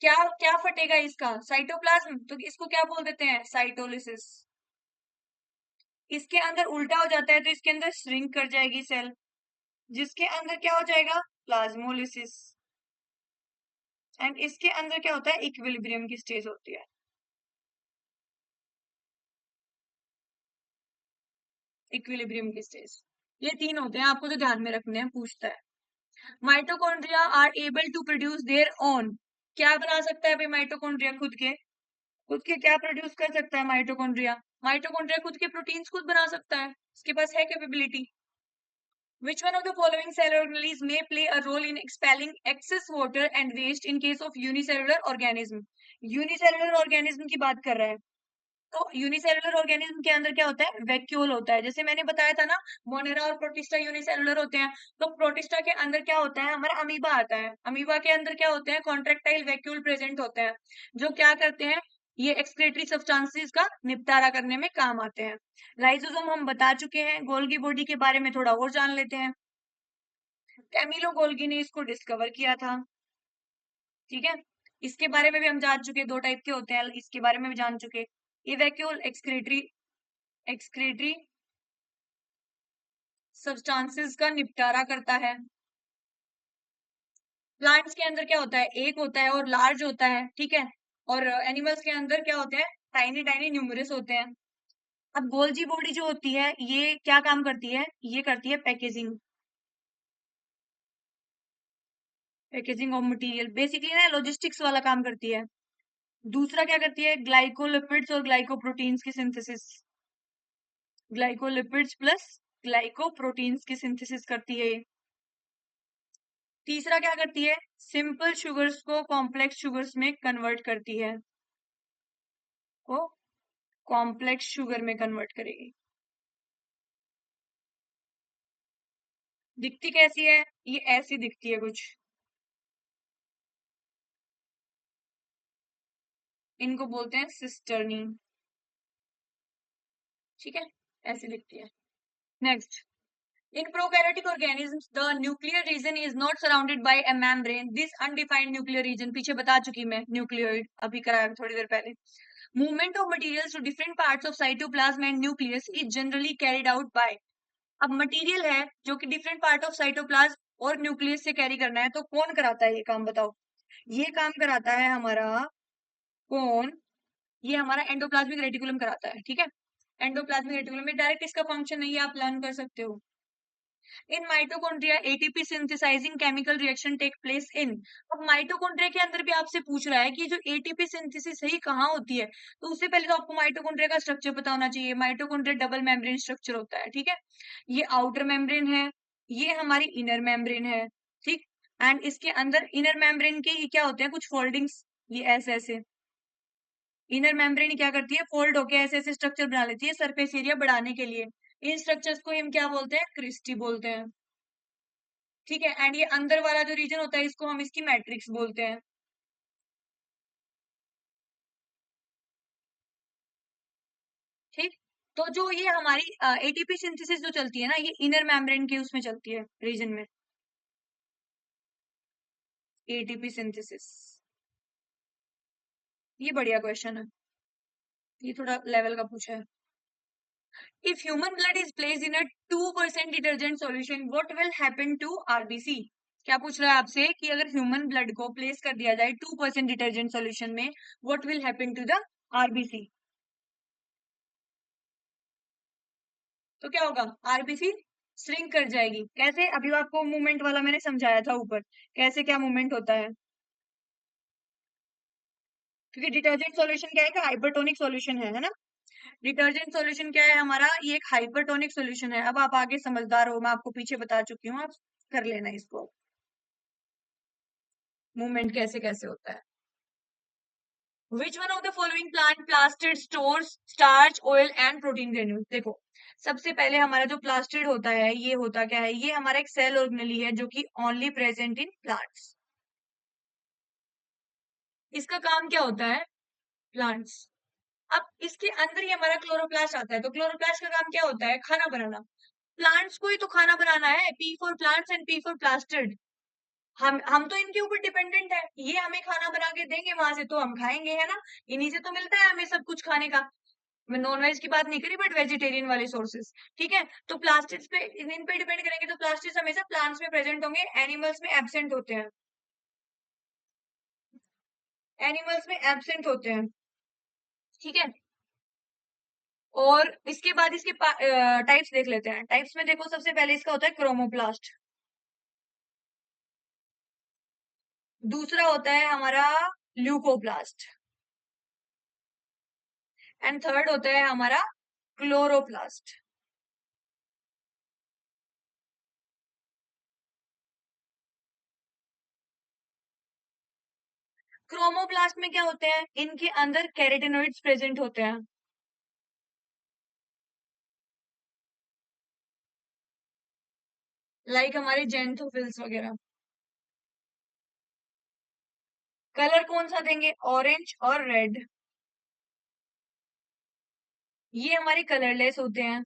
A: क्या क्या फटेगा इसका? साइटोप्लाज्म। तो इसको क्या बोल देते हैं? साइटोलिसिस। इसके अंदर उल्टा हो जाता है, तो इसके अंदर श्रिंक कर जाएगी सेल, जिसके अंदर क्या हो जाएगा? प्लाज्मोलिसिस। एंड इसके अंदर क्या होता है? इक्विलिब्रियम की स्टेज होती है। इक्विलिब्रियम की स्टेज, ये तीन होते हैं, आपको तो ध्यान में रखने हैं, पूछता है। Mitochondria are able to produce their own. क्या बना सकता है भाई माइटोकॉन्ड्रिया? खुद के क्या प्रोड्यूस कर सकता है माइटोकॉन्ड्रिया? माइटोकॉन्ड्रिया खुद के प्रोटीन्स खुद बना सकता है, इसके पास है capability. Which one of the following cell organelles may play a role in expelling excess water and waste in case of unicellular organism? Unicellular organism की बात कर रहा है, तो यूनिसेलुलर ऑर्गेनिज्म के अंदर क्या होता है, वैक्यूल होता है। जैसे मैंने बताया था ना, मोनेरा और प्रोटिस्टा यूनिसेलुलर होते हैं। तो प्रोटिस्टा के अंदर क्या होता है, हमारा अमीबा आता है। अमीबा के अंदर क्या होते हैं, कॉन्ट्रेक्टाइल वैक्यूल प्रेजेंट होते हैं, जो क्या करते हैं, ये एक्सक्रीटरी सब्सटेंसेस का निपटारा करने में काम आते हैं। लाइसोसोम हम बता चुके हैं। गोल्गी बॉडी के बारे में थोड़ा और जान लेते हैं। कैमिलो गोल्गी ने इसको डिस्कवर किया था। ठीक है, इसके बारे में भी हम जान चुके, दो टाइप के होते हैं, इसके बारे में भी जान चुके। इवैक्यूल एक्सक्रीटरी एक्सक्रीटरी सब्सटेंसेस का निपटारा करता है। प्लांट्स के अंदर क्या होता है, एक होता है और लार्ज होता है, ठीक है। और एनिमल्स के अंदर क्या होते हैं, टाइनी टाइनी न्यूमरस होते हैं। अब गोल्जी बॉडी जो होती है, ये क्या काम करती है, ये करती है packaging, packaging of material, basically ना लॉजिस्टिक्स वाला काम करती है। दूसरा क्या करती है, ग्लाइकोलिपिड्स और ग्लाइकोप्रोटीन्स की सिंथेसिस, ग्लाइकोलिपिड्स प्लस ग्लाइकोप्रोटीन्स की सिंथेसिस करती है। तीसरा क्या करती है, सिंपल शुगर्स को कॉम्प्लेक्स शुगर्स में कन्वर्ट करती है, को कॉम्प्लेक्स शुगर में कन्वर्ट करेगी। दिखती कैसी है, ये ऐसी दिखती है कुछ, इनको बोलते हैं सिस्टर्नी, ठीक है, ऐसी दिखती है। Next, in prokaryotic organisms the nuclear region is not surrounded by a membrane, this undefined nuclear region, पीछे बता चुकी मैं, न्यूक्लियोइड अभी कराया थोड़ी देर पहले। movement of materials to different parts of cytoplasm and nucleus is generally carried out by, अब material है जो कि डिफरेंट पार्ट ऑफ साइटोप्लाज्म और न्यूक्लियस से कैरी करना है, तो कौन कराता है ये काम, बताओ। ये काम कराता है हमारा कौन, ये हमारा एंडोप्लाज्मिक रेटिकुलम कराता है, ठीक है। एंडोप्लाज्मिक रेटिकुलम में डायरेक्ट इसका फंक्शन है, ये आप लर्न कर सकते हो। In mitochondria ATP synthesising chemical reaction take place in, अब माइटोकॉन्ड्रिया के अंदर भी आपसे पूछ रहा है कि जो एटीपी सिंथेसिस है कहाँ होती है, तो उससे पहले तो आपको माइटोकॉन्ड्रिया का स्ट्रक्चर पता होना चाहिए। माइटोकॉन्ड्रिया डबल मेम्ब्रेन स्ट्रक्चर होता है, ठीक है। ये आउटर मेम्ब्रेन है, ये हमारी इनर मेम्ब्रेन है, ठीक। एंड इसके अंदर इनर मेम्ब्रेन के ये क्या होते हैं, कुछ फोल्डिंग्स, ये ऐसे ऐसे इनर मेम्ब्रेन क्या करती है, फोल्ड होके ऐसे ऐसे स्ट्रक्चर बना लेती है सरफेस एरिया बढ़ाने के लिए। इन स्ट्रक्चर्स को हम क्या बोलते हैं, क्रिस्टी बोलते हैं, ठीक है। एंड ये अंदर वाला जो रीजन होता है, इसको हम इसकी मैट्रिक्स बोलते हैं, ठीक। तो जो ये हमारी एटीपी सिंथेसिस जो चलती है ना, ये इनर मेम्ब्रेन के उसमें चलती है, रीजन में, एटीपी सिंथेसिस। ये बढ़िया क्वेश्चन है, ये थोड़ा लेवल का पूछा है। If human blood is placed in a 2% detergent solution what will happen to RBC, क्या पूछ रहा है आपसे कि अगर ह्यूमन ब्लड को प्लेस कर दिया जाए 2% डिटर्जेंट सॉल्यूशन में, what will happen to the RBC, तो क्या होगा, आरबीसी श्रिंक कर जाएगी। कैसे, अभी आपको मूवमेंट वाला मैंने समझाया था ऊपर, कैसे क्या मूवमेंट होता है, क्योंकि डिटर्जेंट सॉल्यूशन क्या है कि हाइपरटोनिक सॉल्यूशन है ना। डिटर्जेंट सॉल्यूशन क्या है हमारा, ये एक हाइपरटोनिक सॉल्यूशन है। अब आप आगे समझदार हो, मैं आपको पीछे बता चुकी हूँ, आप कर लेना इसको, मूवमेंट कैसे कैसे होता है। Which one of the following plant plastid stores starch, oil and protein granules, देखो सबसे पहले हमारा जो प्लास्टिड होता है, ये होता क्या है, ये हमारा एक सेल ऑर्गेनेली है जो कि ओनली प्रेजेंट इन प्लांट्स। इसका काम क्या होता है, प्लांट्स। अब इसके अंदर ही हमारा क्लोरोप्लास्ट आता है, तो क्लोरोप्लास्ट का काम क्या होता है, खाना बनाना। प्लांट्स को ही तो खाना बनाना है, P for plants and P for plastid. हम तो इनके ऊपर डिपेंडेंट है, ये हमें खाना बना के देंगे वहां से तो हम खाएंगे, है ना। इन्हीं से तो मिलता है हमें सब कुछ खाने का। मैं नॉन वेज की बात नहीं करी, बट वेजिटेरियन वाले सोर्सेस, ठीक है। तो प्लास्टिक्स पे, इन पे डिपेंड करेंगे, तो प्लास्टिक्स हमेशा प्लांट्स में प्रेजेंट होंगे, एनिमल्स में एब्सेंट होते हैं, एनिमल्स में एब्सेंट होते हैं, ठीक है। और इसके बाद इसके टाइप्स देख लेते हैं। टाइप्स में देखो, सबसे पहले इसका होता है क्रोमोप्लास्ट, दूसरा होता है हमारा ल्यूकोप्लास्ट, एंड थर्ड होता है हमारा क्लोरोप्लास्ट। क्रोमोप्लास्ट में क्या होते हैं, इनके अंदर कैरोटिनॉइड्स प्रेजेंट होते हैं, लाइक हमारे जेंथोफिल्स वगैरह। कलर कौन सा देंगे? ऑरेंज और रेड। ये हमारे कलरलेस होते हैं।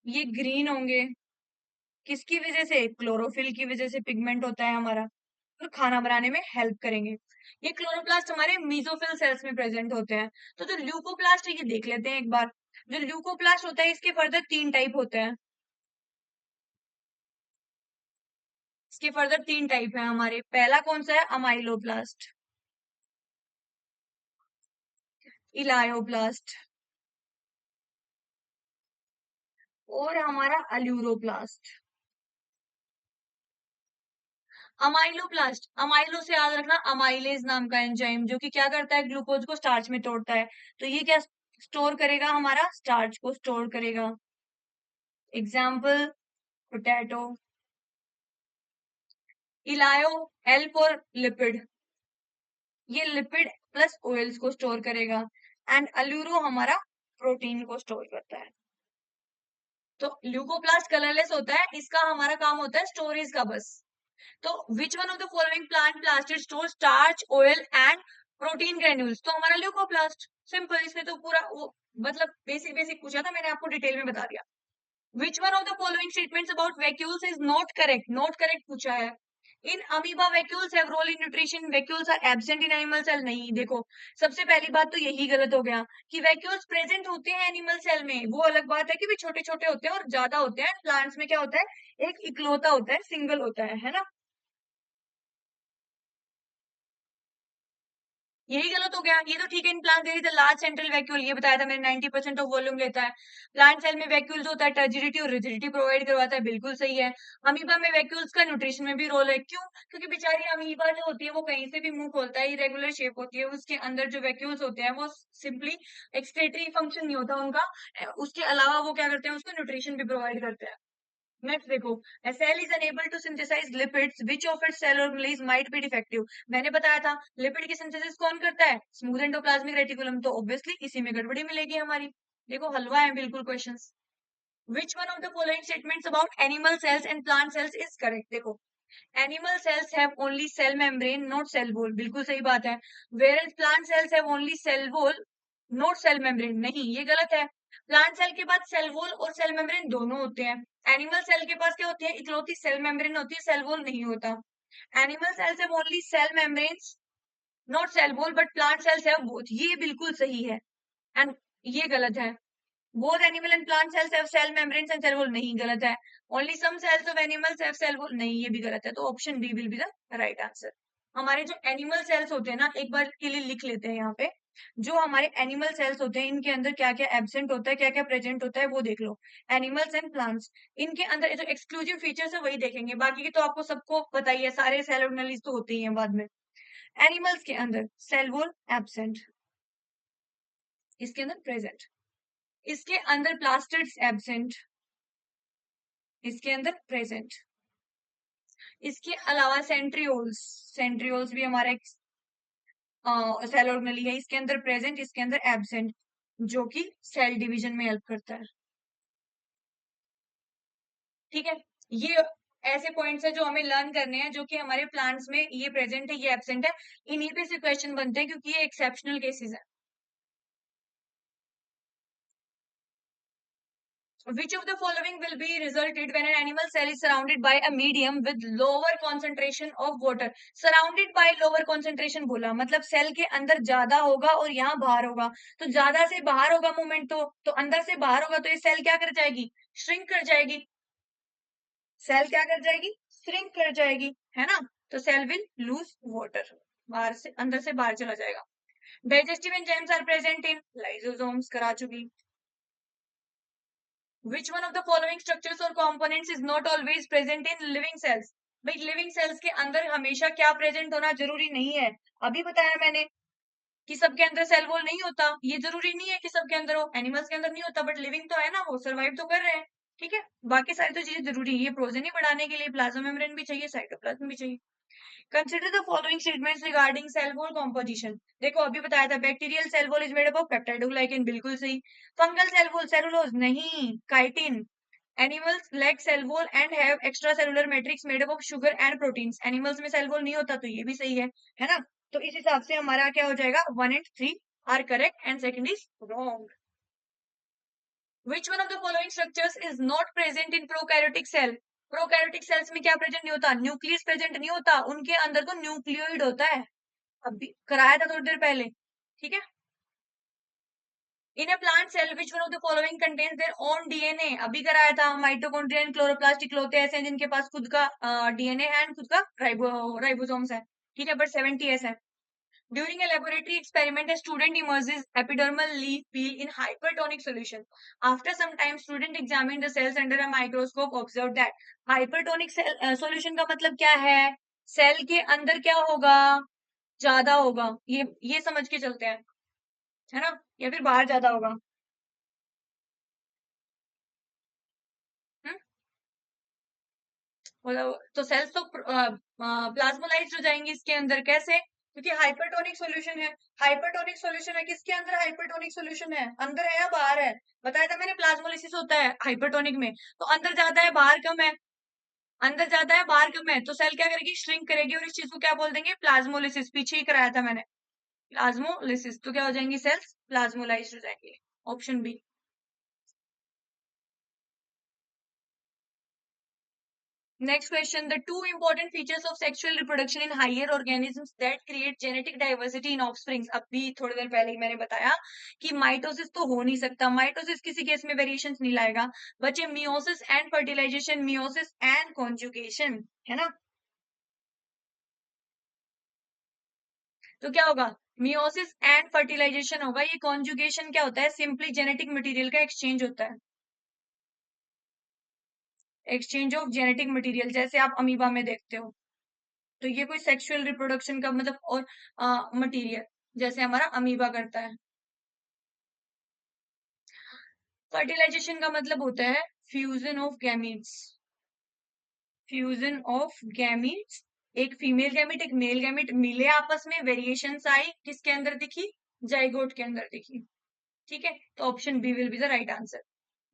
A: ये ग्रीन होंगे। किसकी वजह से? क्लोरोफिल की वजह से पिगमेंट होता है हमारा, और खाना बनाने में हेल्प करेंगे। ये क्लोरोप्लास्ट हमारे मीजोफिल सेल्स में प्रेजेंट होते हैं। तो जो ल्यूकोप्लास्ट है ये देख लेते हैं एक बार। जो ल्यूकोप्लास्ट होता है इसके फर्दर 3 टाइप होते हैं। इसके फर्दर 3 टाइप है हमारे। पहला कौन सा है? अमाइलोप्लास्ट, इलायोप्लास्ट, और हमारा अल्यूरोप्लास्ट। अमाइलोप्लास्ट, अमाइलो से याद रखना अमाइलेज नाम का एंजाइम, जो कि क्या करता है? ग्लूकोज को स्टार्च में तोड़ता है। तो ये क्या स्टोर करेगा? हमारा स्टार्च को स्टोर करेगा। Example potato. इलायो, L for lipid, ये लिपिड प्लस ऑयल्स को स्टोर करेगा। एंड अल्यूरो हमारा प्रोटीन को स्टोर करता है। तो ल्यूकोप्लास्ट कलरलेस होता है, इसका हमारा काम होता है स्टोरेज का बस। तो विच one of the following plant plastid store starch, oil and protein granules? तो हमारा ल्यूकोप्लास्ट। सिंपल, इसमें तो पूरा वो मतलब बेसिक बेसिक पूछा था, मैंने आपको डिटेल में बता दिया। Which one of the following statements about vacuoles is not correct? Not correct पूछा है। In amoeba vacuoles have role in nutrition, vacuoles are absent in animal cell. नहीं, देखो सबसे पहली बात तो यही गलत हो गया कि वैक्यूल्स प्रेजेंट होते हैं एनिमल सेल में। वो अलग बात है कि भी छोटे छोटे होते हैं और ज्यादा होते हैं। प्लांट्स में क्या होता है? एक इकलौता होता है, सिंगल होता है ना। यही गलत हो गया। ये तो ठीक है, in plant there is a large central vacuole, ये बताया था मैंने, 90% ऑफ वॉल्यूम लेता है। प्लांट सेल में वैक्यूल्स होता है, टर्जिडिटी और रिजिडिटी प्रोवाइड करवाता है, बिल्कुल सही है। अमीबा में वैक्यूल्स का न्यूट्रिशन में भी रोल है। क्यों? क्योंकि बेचारी अमीबा जो होती है वो कहीं से भी मुंह खोलता है, इरेगुलर शेप होती है, उसके अंदर जो वैक्यूल्स होते हैं वो सिंपली एक्सक्रीटरी फंक्शन नहीं होता उनका। उसके अलावा वो क्या करते हैं? उसको न्यूट्रिशन भी प्रोवाइड करते हैं। नेक्स्ट देखो, a cell is unable to synthesize lipids, which of its cell organelles might be defective? मैंने बताया था लिपिड की सिंथेसिस कौन करता है? Smooth endoplasmic reticulum. तो ऑब्वियसली इसी में गड़बड़ी मिलेगी हमारी। देखो हलवा है बिल्कुल questions. which one of the following statements about animal cells and plant cells is correct? देखो, animal cells have only cell membrane, not cell wall, बिल्कुल सही बात है। whereas plant cells have only cell wall, not cell membrane. नहीं, ये गलत है। Plant cell के पास सेल वॉल और सेल मेम्ब्रेन दोनों होते हैं। एनिमल सेल के पास क्या होती है? इकलौती सेल मेम्ब्रेन होती है, सेल वॉल नहीं होता। Animal cells have only cell membranes, not cell wall, but plant cells have both. ये बिल्कुल सही है। एंड ये गलत है। Both animal and plant cells have cell membranes and cell wall. नहीं, गलत है। Only some cells of animals have cell wall. नहीं, ये भी गलत है। तो option B will be the right answer. हमारे जो एनिमल सेल्स होते हैं ना, एक बार के लिए लिख लेते हैं यहाँ पे। जो हमारे एनिमल सेल्स होते हैं इनके अंदर क्या क्या एब्सेंट होता है, क्या क्या प्रेजेंट होता है, वो देख लो। एनिमल्स एंड प्लांट्स, इनके अंदर जो एक्सक्लूसिव फीचर्स है वही देखेंगे, बाकी की तो आपको सबको पता ही है, सारे सेल ऑर्गेनेल्स तो होते ही हैं बाद में। एनिमल्स के अंदर सेल वॉल एब्सेंट, इसके अंदर प्रेजेंट। इसके अंदर प्लास्टिड्स एब्सेंट, इसके अंदर प्रेजेंट। इसके अलावा सेंट्रियोल्स, सेंट्रियोल्स भी हमारा एक सेल ऑर्गेनेल है, इसके अंदर प्रेजेंट, इसके अंदर एब्सेंट, जो कि सेल डिवीजन में हेल्प करता है। ठीक है, ये ऐसे पॉइंट्स है जो हमें लर्न करने हैं, जो कि हमारे प्लांट्स में ये प्रेजेंट है, ये एब्सेंट है। इन्हीं पे से क्वेश्चन बनते हैं क्योंकि ये एक्सेप्शनल केसेस है। Which of the following will be resulted when an animal cell is surrounded by a medium with lower concentration of water? Surrounded by lower concentration बोला मतलब सेल के अंदर ज्यादा होगा और यहाँ बाहर होगा। तो ज्यादा से बाहर होगा मूवमेंट, तो अंदर से बाहर होगा, तो ये सेल क्या कर जाएगी? श्रिंक कर जाएगी। सेल क्या कर जाएगी? श्रिंक कर जाएगी, है ना। तो सेल विल लूज वाटर, बाहर से अंदर से बाहर चला जाएगा। Digestive enzymes are present in lysosomes, करा चुकी। Which one of the following structures or components is not always present in living cells? भाई लिविंग सेल्स के अंदर हमेशा क्या प्रेजेंट होना जरूरी नहीं है। अभी बताया मैंने कि सबके अंदर सेल वॉल नहीं होता, ये जरूरी नहीं है कि सबके अंदर हो। एनिमल्स के अंदर नहीं होता, बट लिविंग तो है ना, वो सर्वाइव तो कर रहे हैं। ठीक है, बाकी सारी तो चीजें जरूरी है। ये प्रोजेनी बढ़ाने के लिए प्लाज्मा मेम्ब्रेन भी चाहिए, साइटोप्लाज्म भी चाहिए। Consider the following statements regarding cell wall composition. देखो अभी बताया था bacterial cell wall is made up of peptidoglycan, बिल्कुल सही। फंगल सेल वॉल सेलुलोज नहीं, chitin. Animals lack cell wall and have extracellular matrix made up of sugar and proteins. Animals में cell wall नहीं होता, तो ये भी सही है ना। तो इस हिसाब से हमारा क्या हो जाएगा, 1 and 3 are correct and second is wrong. Which one of the following structures is not present in prokaryotic cell? Prokaryotic cells में क्या प्रेजेंट नहीं होता, न्यूक्लियस प्रेजेंट नहीं होता, उनके अंदर तो न्यूक्लियोइड होता है। अभी कराया था थोड़ी देर पहले, ठीक है। In a plant cell which one of the following contains their own DNA, अभी कराया था। माइटोकॉन्ड्रिया एंड क्लोरोप्लास्ट इकलौते ऐसे हैं जिनके पास खुद का डीएनए है एंड खुद का राइबोसोम्स है, ठीक है, बट 70s है। During a laboratory experiment, a student immerses epidermal leaf peel in hypertonic solution. After some time, student examined the cells under a microscope, observed that hypertonic cell solution का मतलब क्या है, cell के अंदर क्या होगा, ज्यादा होगा, ये समझ के चलते हैं, है ना, या फिर बाहर ज्यादा होगा। मतलब तो सेल्स तो प्लाज्मोलाइज्ड हो जाएंगे इसके अंदर, कैसे, क्योंकि हाइपरटोनिक सॉल्यूशन है। हाइपरटोनिक सॉल्यूशन है, किसके अंदर हाइपरटोनिक सॉल्यूशन है, अंदर है या बाहर है, बताया था मैंने, प्लाज्मोलिसिस होता है हाइपरटोनिक में, तो अंदर ज्यादा है बाहर कम है, अंदर ज्यादा है बाहर कम है, तो सेल क्या करेगी, श्रिंक करेगी, और इस चीज को क्या बोल देंगे, प्लाज्मोलिसिस, पीछे ही कराया था मैंने, प्लाज्मोलिसिस। तो क्या हो जाएंगी, सेल्स प्लाज्मोलाइज्ड हो जाएंगे, option B. Next question. The two important features of sexual reproduction in higher organisms that create genetic diversity in offsprings. अभी थोड़ी देर पहले ही मैंने बताया कि माइटोसिस तो हो नहीं सकता, माइटोसिस किसी केस में वेरिएशंस नहीं लाएगा। बचे meiosis and fertilisation, meiosis and conjugation, है ना। तो क्या होगा, मियोसिस एंड फर्टिलाइजेशन होगा। ये कॉन्जुगेशन क्या होता है, सिंपली जेनेटिक मटेरियल का एक्सचेंज होता है, एक्सचेंज ऑफ जेनेटिक मटेरियल, जैसे आप अमीबा में देखते हो। तो ये कोई सेक्सुअल रिप्रोडक्शन का मतलब और मटेरियल, जैसे हमारा अमीबा करता है। फर्टिलाइजेशन का मतलब होता है fusion of gametes, fusion of gametes, एक फीमेल गैमीट एक मेल गैमीट मिले आपस में, वेरिएशंस आई, किसके अंदर दिखी, जाइगोट के अंदर दिखी, ठीक है। तो option B will be the right answer.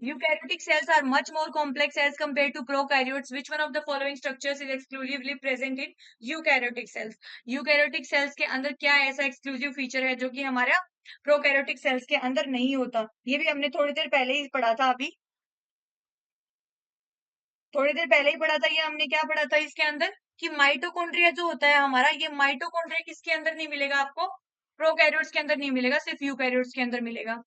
A: Eukaryotic cells are much more complex as compared to prokaryotes. Which one of the following structures is exclusively present in eukaryotic cells? Eukaryotic cells के अंदर क्या ऐसा exclusive feature है जो कि हमारा prokaryotic cells के अंदर नहीं होता? ये भी हमने थोड़ी देर पहले ही पढ़ा था। अभी थोड़ी देर पहले ही पढ़ा था। ये हमने क्या पढ़ा था इसके अंदर, कि माइटोकॉन्ड्रिया जो होता है हमारा, ये माइटोकॉन्ड्रिया किसके अंदर नहीं मिलेगा आपको, प्रोकैरियोट्स के अंदर नहीं मिलेगा, सिर्फ यूकैरियोट्स के अंदर मिलेगा।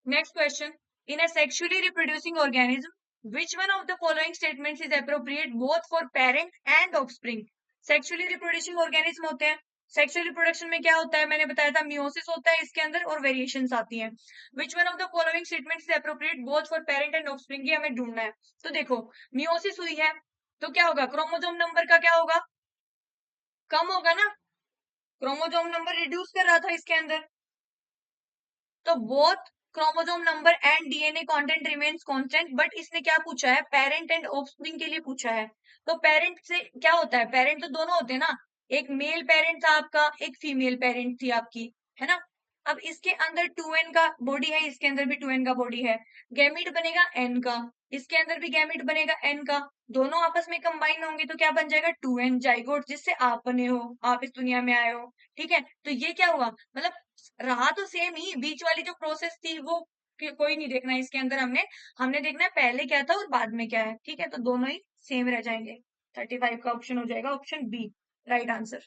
A: Next question. In a sexually reproducing organism, which one of the following statements is appropriate both for parent and offspring? Sexually reproducing organism होते हैं, सेक्सुअल रिप्रोडक्शन में क्या होता है, मैंने बताया था मियोसिस होता है इसके अंदर और वेरिएशंस आती हैं। विच one of the following statements is appropriate both for parent and offspring, ये हमें ढूंढना है। तो देखो मियोसिस हुई है तो क्या होगा, क्रोमोसोम नंबर का क्या होगा, कम होगा ना, क्रोमोसोम नंबर रिड्यूस कर रहा था इसके अंदर, तो both chromosome number and DNA content remains constant, but इसने क्या पूछा है, पेरेंट एंड ऑफस्प्रिंग के लिए पूछा है। तो पेरेंट से क्या होता है, पेरेंट तो दोनों होते हैं ना, एक मेल पेरेंट था आपका, एक फीमेल पेरेंट थी आपकी, है ना। अब इसके अंदर 2n का बॉडी है, इसके अंदर भी 2n का बॉडी है, गैमीट बनेगा n का, इसके अंदर भी गैमीट बनेगा n का, दोनों आपस में कंबाइन होंगे तो क्या बन जाएगा, 2n जाइगोट, जिससे आप बने हो, आप इस दुनिया में आए हो, ठीक है। तो ये क्या हुआ, मतलब रहा तो सेम ही, बीच वाली जो प्रोसेस थी वो कोई नहीं देखना इसके अंदर, हमने हमने देखना है पहले क्या था और बाद में क्या है, ठीक है। तो दोनों ही सेम रह जाएंगे। 35 का ऑप्शन हो जाएगा option B right answer.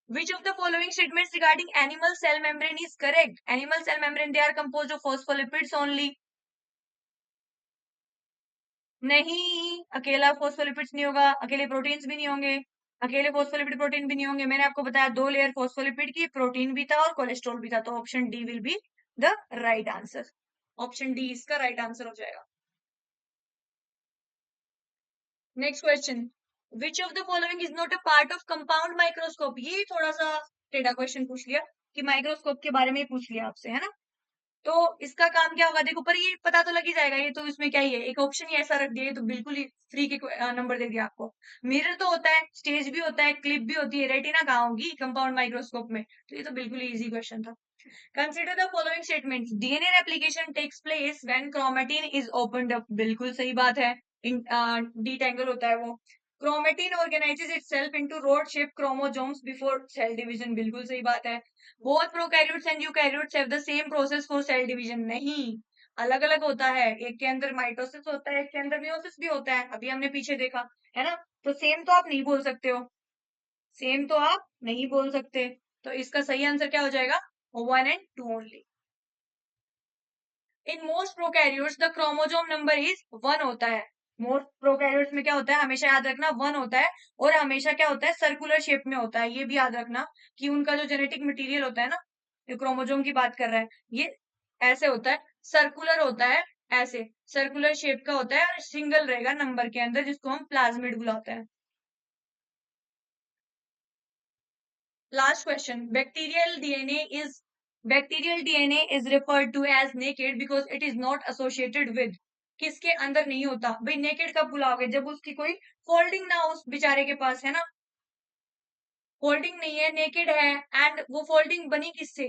A: Which of the following statements regarding animal cell membrane is correct? Animal cell membrane, they are composed of phospholipids only. नहीं, अकेला फॉस्फोलिपिड्स नहीं होगा, अकेले प्रोटीन्स भी नहीं होंगे, अकेले फॉस्फोलिपिड प्रोटीन भी नहीं होंगे। मैंने आपको बताया 2 लेयर फॉस्फोलिपिड की, प्रोटीन भी था और कोलेस्ट्रॉल भी था, तो option D will be the right answer. Option D इसका राइट आंसर हो जाएगा। Next question, which of the following is not a part of compound microscope? ये थोड़ा सा टेढ़ा क्वेश्चन पूछ लिया कि माइक्रोस्कोप के बारे में ही पूछ लिया आपसे, है ना। तो इसका काम क्या होगा, देखो पर ये पता तो लग ही जाएगा, ये तो इसमें क्या ही है, एक ऑप्शन ही ऐसा रख दिया, ये तो बिल्कुल ही फ्री के नंबर दे दिया आपको। मिरर तो होता है, स्टेज भी होता है, क्लिप भी होती है, रेटिना कहाँ होगी कंपाउंड माइक्रोस्कोप में, तो ये तो बिल्कुल ही इजी क्वेश्चन था। Consider the following statements, DNA replication takes place when chromatin is opened up, बिल्कुल सही बात है, डिटेंगल होता है वो। Chromatin organises itself into rod shape chromosomes before cell division, बिल्कुल सही बात है। Both prokaryotes and eukaryotes have the same process for cell division, नहीं, अलग अलग होता है, एक के अंदर माइटोसिस होता है, एक के अंदर मियोसिस भी होता है, अभी हमने पीछे देखा है ना, तो सेम तो आप नहीं बोल सकते हो, सेम तो आप नहीं बोल सकते, तो इसका सही आंसर क्या हो जाएगा, 1 and 2 only. In most prokaryotes the chromosome number is 1 होता है, मोस्ट प्रोकैरियोट्स में क्या होता है, हमेशा याद रखना 1 होता है, और हमेशा क्या होता है, सर्कुलर शेप में होता है, ये भी याद रखना कि उनका जो जेनेटिक मटेरियल होता है ना, ये क्रोमोसोम की बात कर रहा है, ये ऐसे होता है, सर्कुलर होता है, ऐसे सर्कुलर शेप का होता है, और सिंगल रहेगा नंबर के अंदर, जिसको हम प्लाज्मिड बुलाते हैं। Last question. Bacterial DNA is referred to as naked because it is not associated with. किसके अंदर नहीं होता भाई, नेकेड कब बुलाओगे, जब उसकी कोई फोल्डिंग ना हो उस बेचारे के पास, है ना, फोल्डिंग नहीं है, नेकेड है, एंड वो फोल्डिंग बनी किससे,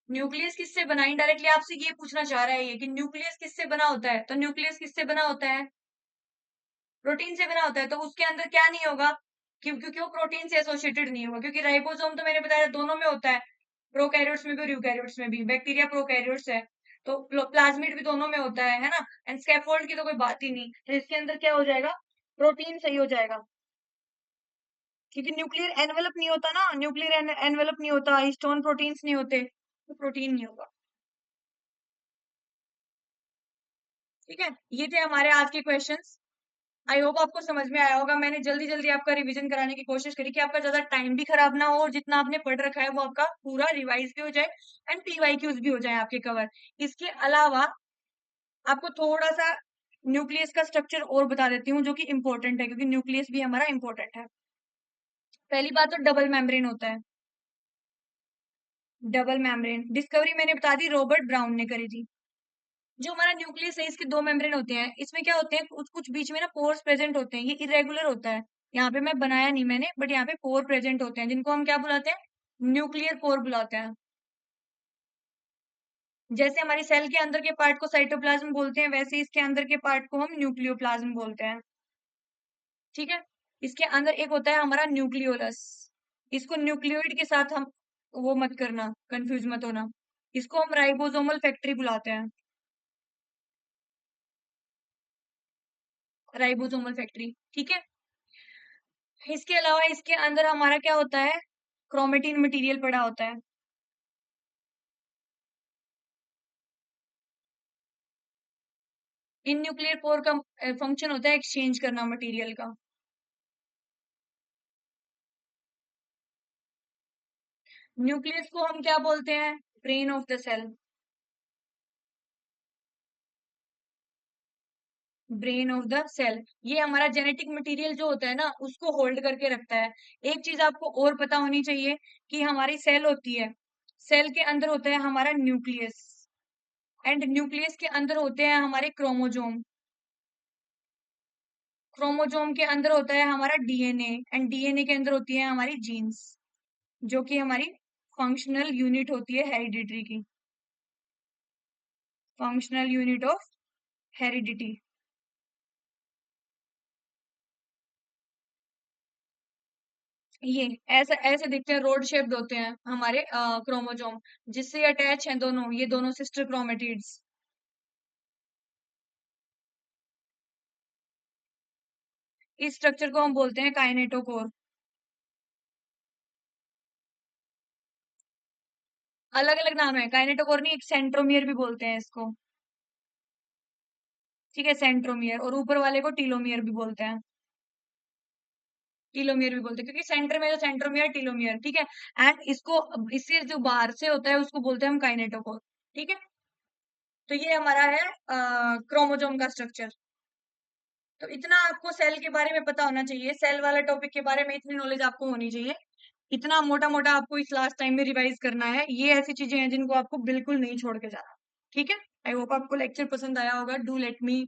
A: न्यूक्लियस किससे बना, इनडायरेक्टली आपसे ये पूछना चाह रहा है ये कि न्यूक्लियस किससे बना होता है, तो न्यूक्लियस किससे बना होता है, प्रोटीन से बना होता है, तो उसके अंदर क्या नहीं होगा, क्योंकि वो प्रोटीन से एसोसिएटेड नहीं होगा, क्योंकि राइबोसोम तो मैंने बताया दोनों में होता है, प्रोकैरियोट्स में भी और यूकैरियोट्स में भी, बैक्टीरिया प्रोकैरियोट्स है, तो प्लाज्मिड भी दोनों में होता है ना, एंड स्कैफोल्ड की तो कोई बात ही नहीं, तो इसके अंदर क्या हो जाएगा, प्रोटीन सही हो जाएगा, क्योंकि न्यूक्लियर एनवेलप नहीं होता ना, न्यूक्लियर एनवेलप नहीं होता, हिस्टोन प्रोटीन्स नहीं होते, तो प्रोटीन नहीं होगा। ठीक है, ये थे हमारे आज के क्वेश्चंस। आई होप आपको समझ में आया होगा, मैंने जल्दी जल्दी आपका रिवीजन कराने की कोशिश करी कि आपका ज्यादा टाइम भी खराब ना हो, और जितना आपने पढ़ रखा है वो आपका पूरा रिवाइज भी हो जाए, एंड पीवाईक्यूज भी हो जाए आपके कवर। इसके अलावा आपको थोड़ा सा न्यूक्लियस का स्ट्रक्चर और बता देती हूँ, जो कि इंपॉर्टेंट है, क्योंकि न्यूक्लियस भी हमारा इंपॉर्टेंट है। पहली बात तो डबल मेम्ब्रेन होता है, डबल मेम्ब्रेन डिस्कवरी मैंने बता दी, रॉबर्ट ब्राउन ने करी थी। जो हमारा न्यूक्लियस है, इसके 2 मेम्ब्रेन होते हैं, इसमें क्या होते हैं, कुछ कुछ बीच में ना पोर्स प्रेजेंट होते हैं, ये इरेगुलर होता है, यहाँ पे मैं बनाया नहीं मैंने, बट यहाँ पे पोर प्रेजेंट होते हैं, जिनको हम क्या बुलाते हैं, न्यूक्लियर पोर बुलाते हैं। जैसे हमारी सेल के अंदर के पार्ट को साइटोप्लाज्म बोलते हैं, वैसे इसके अंदर के पार्ट को हम न्यूक्लियोप्लाज्म बोलते हैं। ठीक है, इसके अंदर एक होता है हमारा न्यूक्लियोलस, इसको न्यूक्लियोइड के साथ हम वो मत करना, कंफ्यूज मत होना, इसको हम राइबोसोमल फैक्ट्री बुलाते हैं, राइबोसोमल फैक्ट्री। ठीक है, इसके अलावा इसके अंदर हमारा क्या होता है, क्रोमेटिन मटेरियल पड़ा होता है। इन न्यूक्लियर पोर का फंक्शन होता है एक्सचेंज करना मटेरियल का। न्यूक्लियस को हम क्या बोलते हैं, brain of the cell, brain of the cell, ये हमारा जेनेटिक मटेरियल जो होता है ना, उसको होल्ड करके रखता है। एक चीज आपको और पता होनी चाहिए कि हमारी सेल होती है, सेल के अंदर होता है हमारा न्यूक्लियस, एंड न्यूक्लियस के अंदर होते हैं हमारे क्रोमोजोम, क्रोमोजोम के अंदर होता है हमारा डीएनए, एंड डीएनए के अंदर होती है हमारी जीन्स, जो कि हमारी फंक्शनल यूनिट होती है हेरिडिटी की, फंक्शनल यूनिट ऑफ हेरिडिटी। ये ऐसा ऐसे दिखते हैं, रोड शेप्ड होते हैं हमारे क्रोमोजोम, जिससे अटैच हैं दोनों, ये दोनों सिस्टर क्रोमेटिड्स। इस स्ट्रक्चर को हम बोलते हैं काइनेटोकोर। अलग अलग नाम है, काइनेटोकोर नहीं, एक सेंट्रोमियर भी बोलते हैं इसको। ठीक है, सेंट्रोमियर, और ऊपर वाले को टीलोमियर भी बोलते हैं, टीलोमियर भी बोलते हैं, क्योंकि सेंटर में जो सेंट्रोमियर टीलोमियर, ठीक है, एंड इसको, इससे जो बाहर से होता है उसको बोलते हैं हम काइनेटोकोर। ठीक है, तो ये हमारा है क्रोमोजोम का स्ट्रक्चर। तो इतना आपको सेल के बारे में पता होना चाहिए, सेल वाला टॉपिक के बारे में इतनी नॉलेज आपको होनी चाहिए। इतना मोटा मोटा आपको इस लास्ट टाइम में रिवाइज करना है, ये ऐसी चीजें हैं जिनको आपको बिल्कुल नहीं छोड़ के जाना। ठीक है, आई होप आपको लेक्चर पसंद आया होगा। Do let me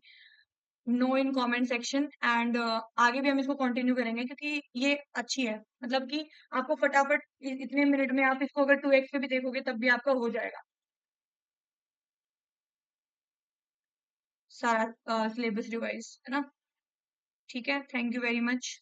A: know in comment section and आगे भी हम इसको कंटिन्यू करेंगे क्योंकि ये अच्छी है, मतलब कि आपको फटाफट इतने मिनट में आप इसको अगर 2x पे भी देखोगे तब भी आपका हो जाएगा सारा सिलेबस रिवाइज, है ना। ठीक है, थैंक यू वेरी मच।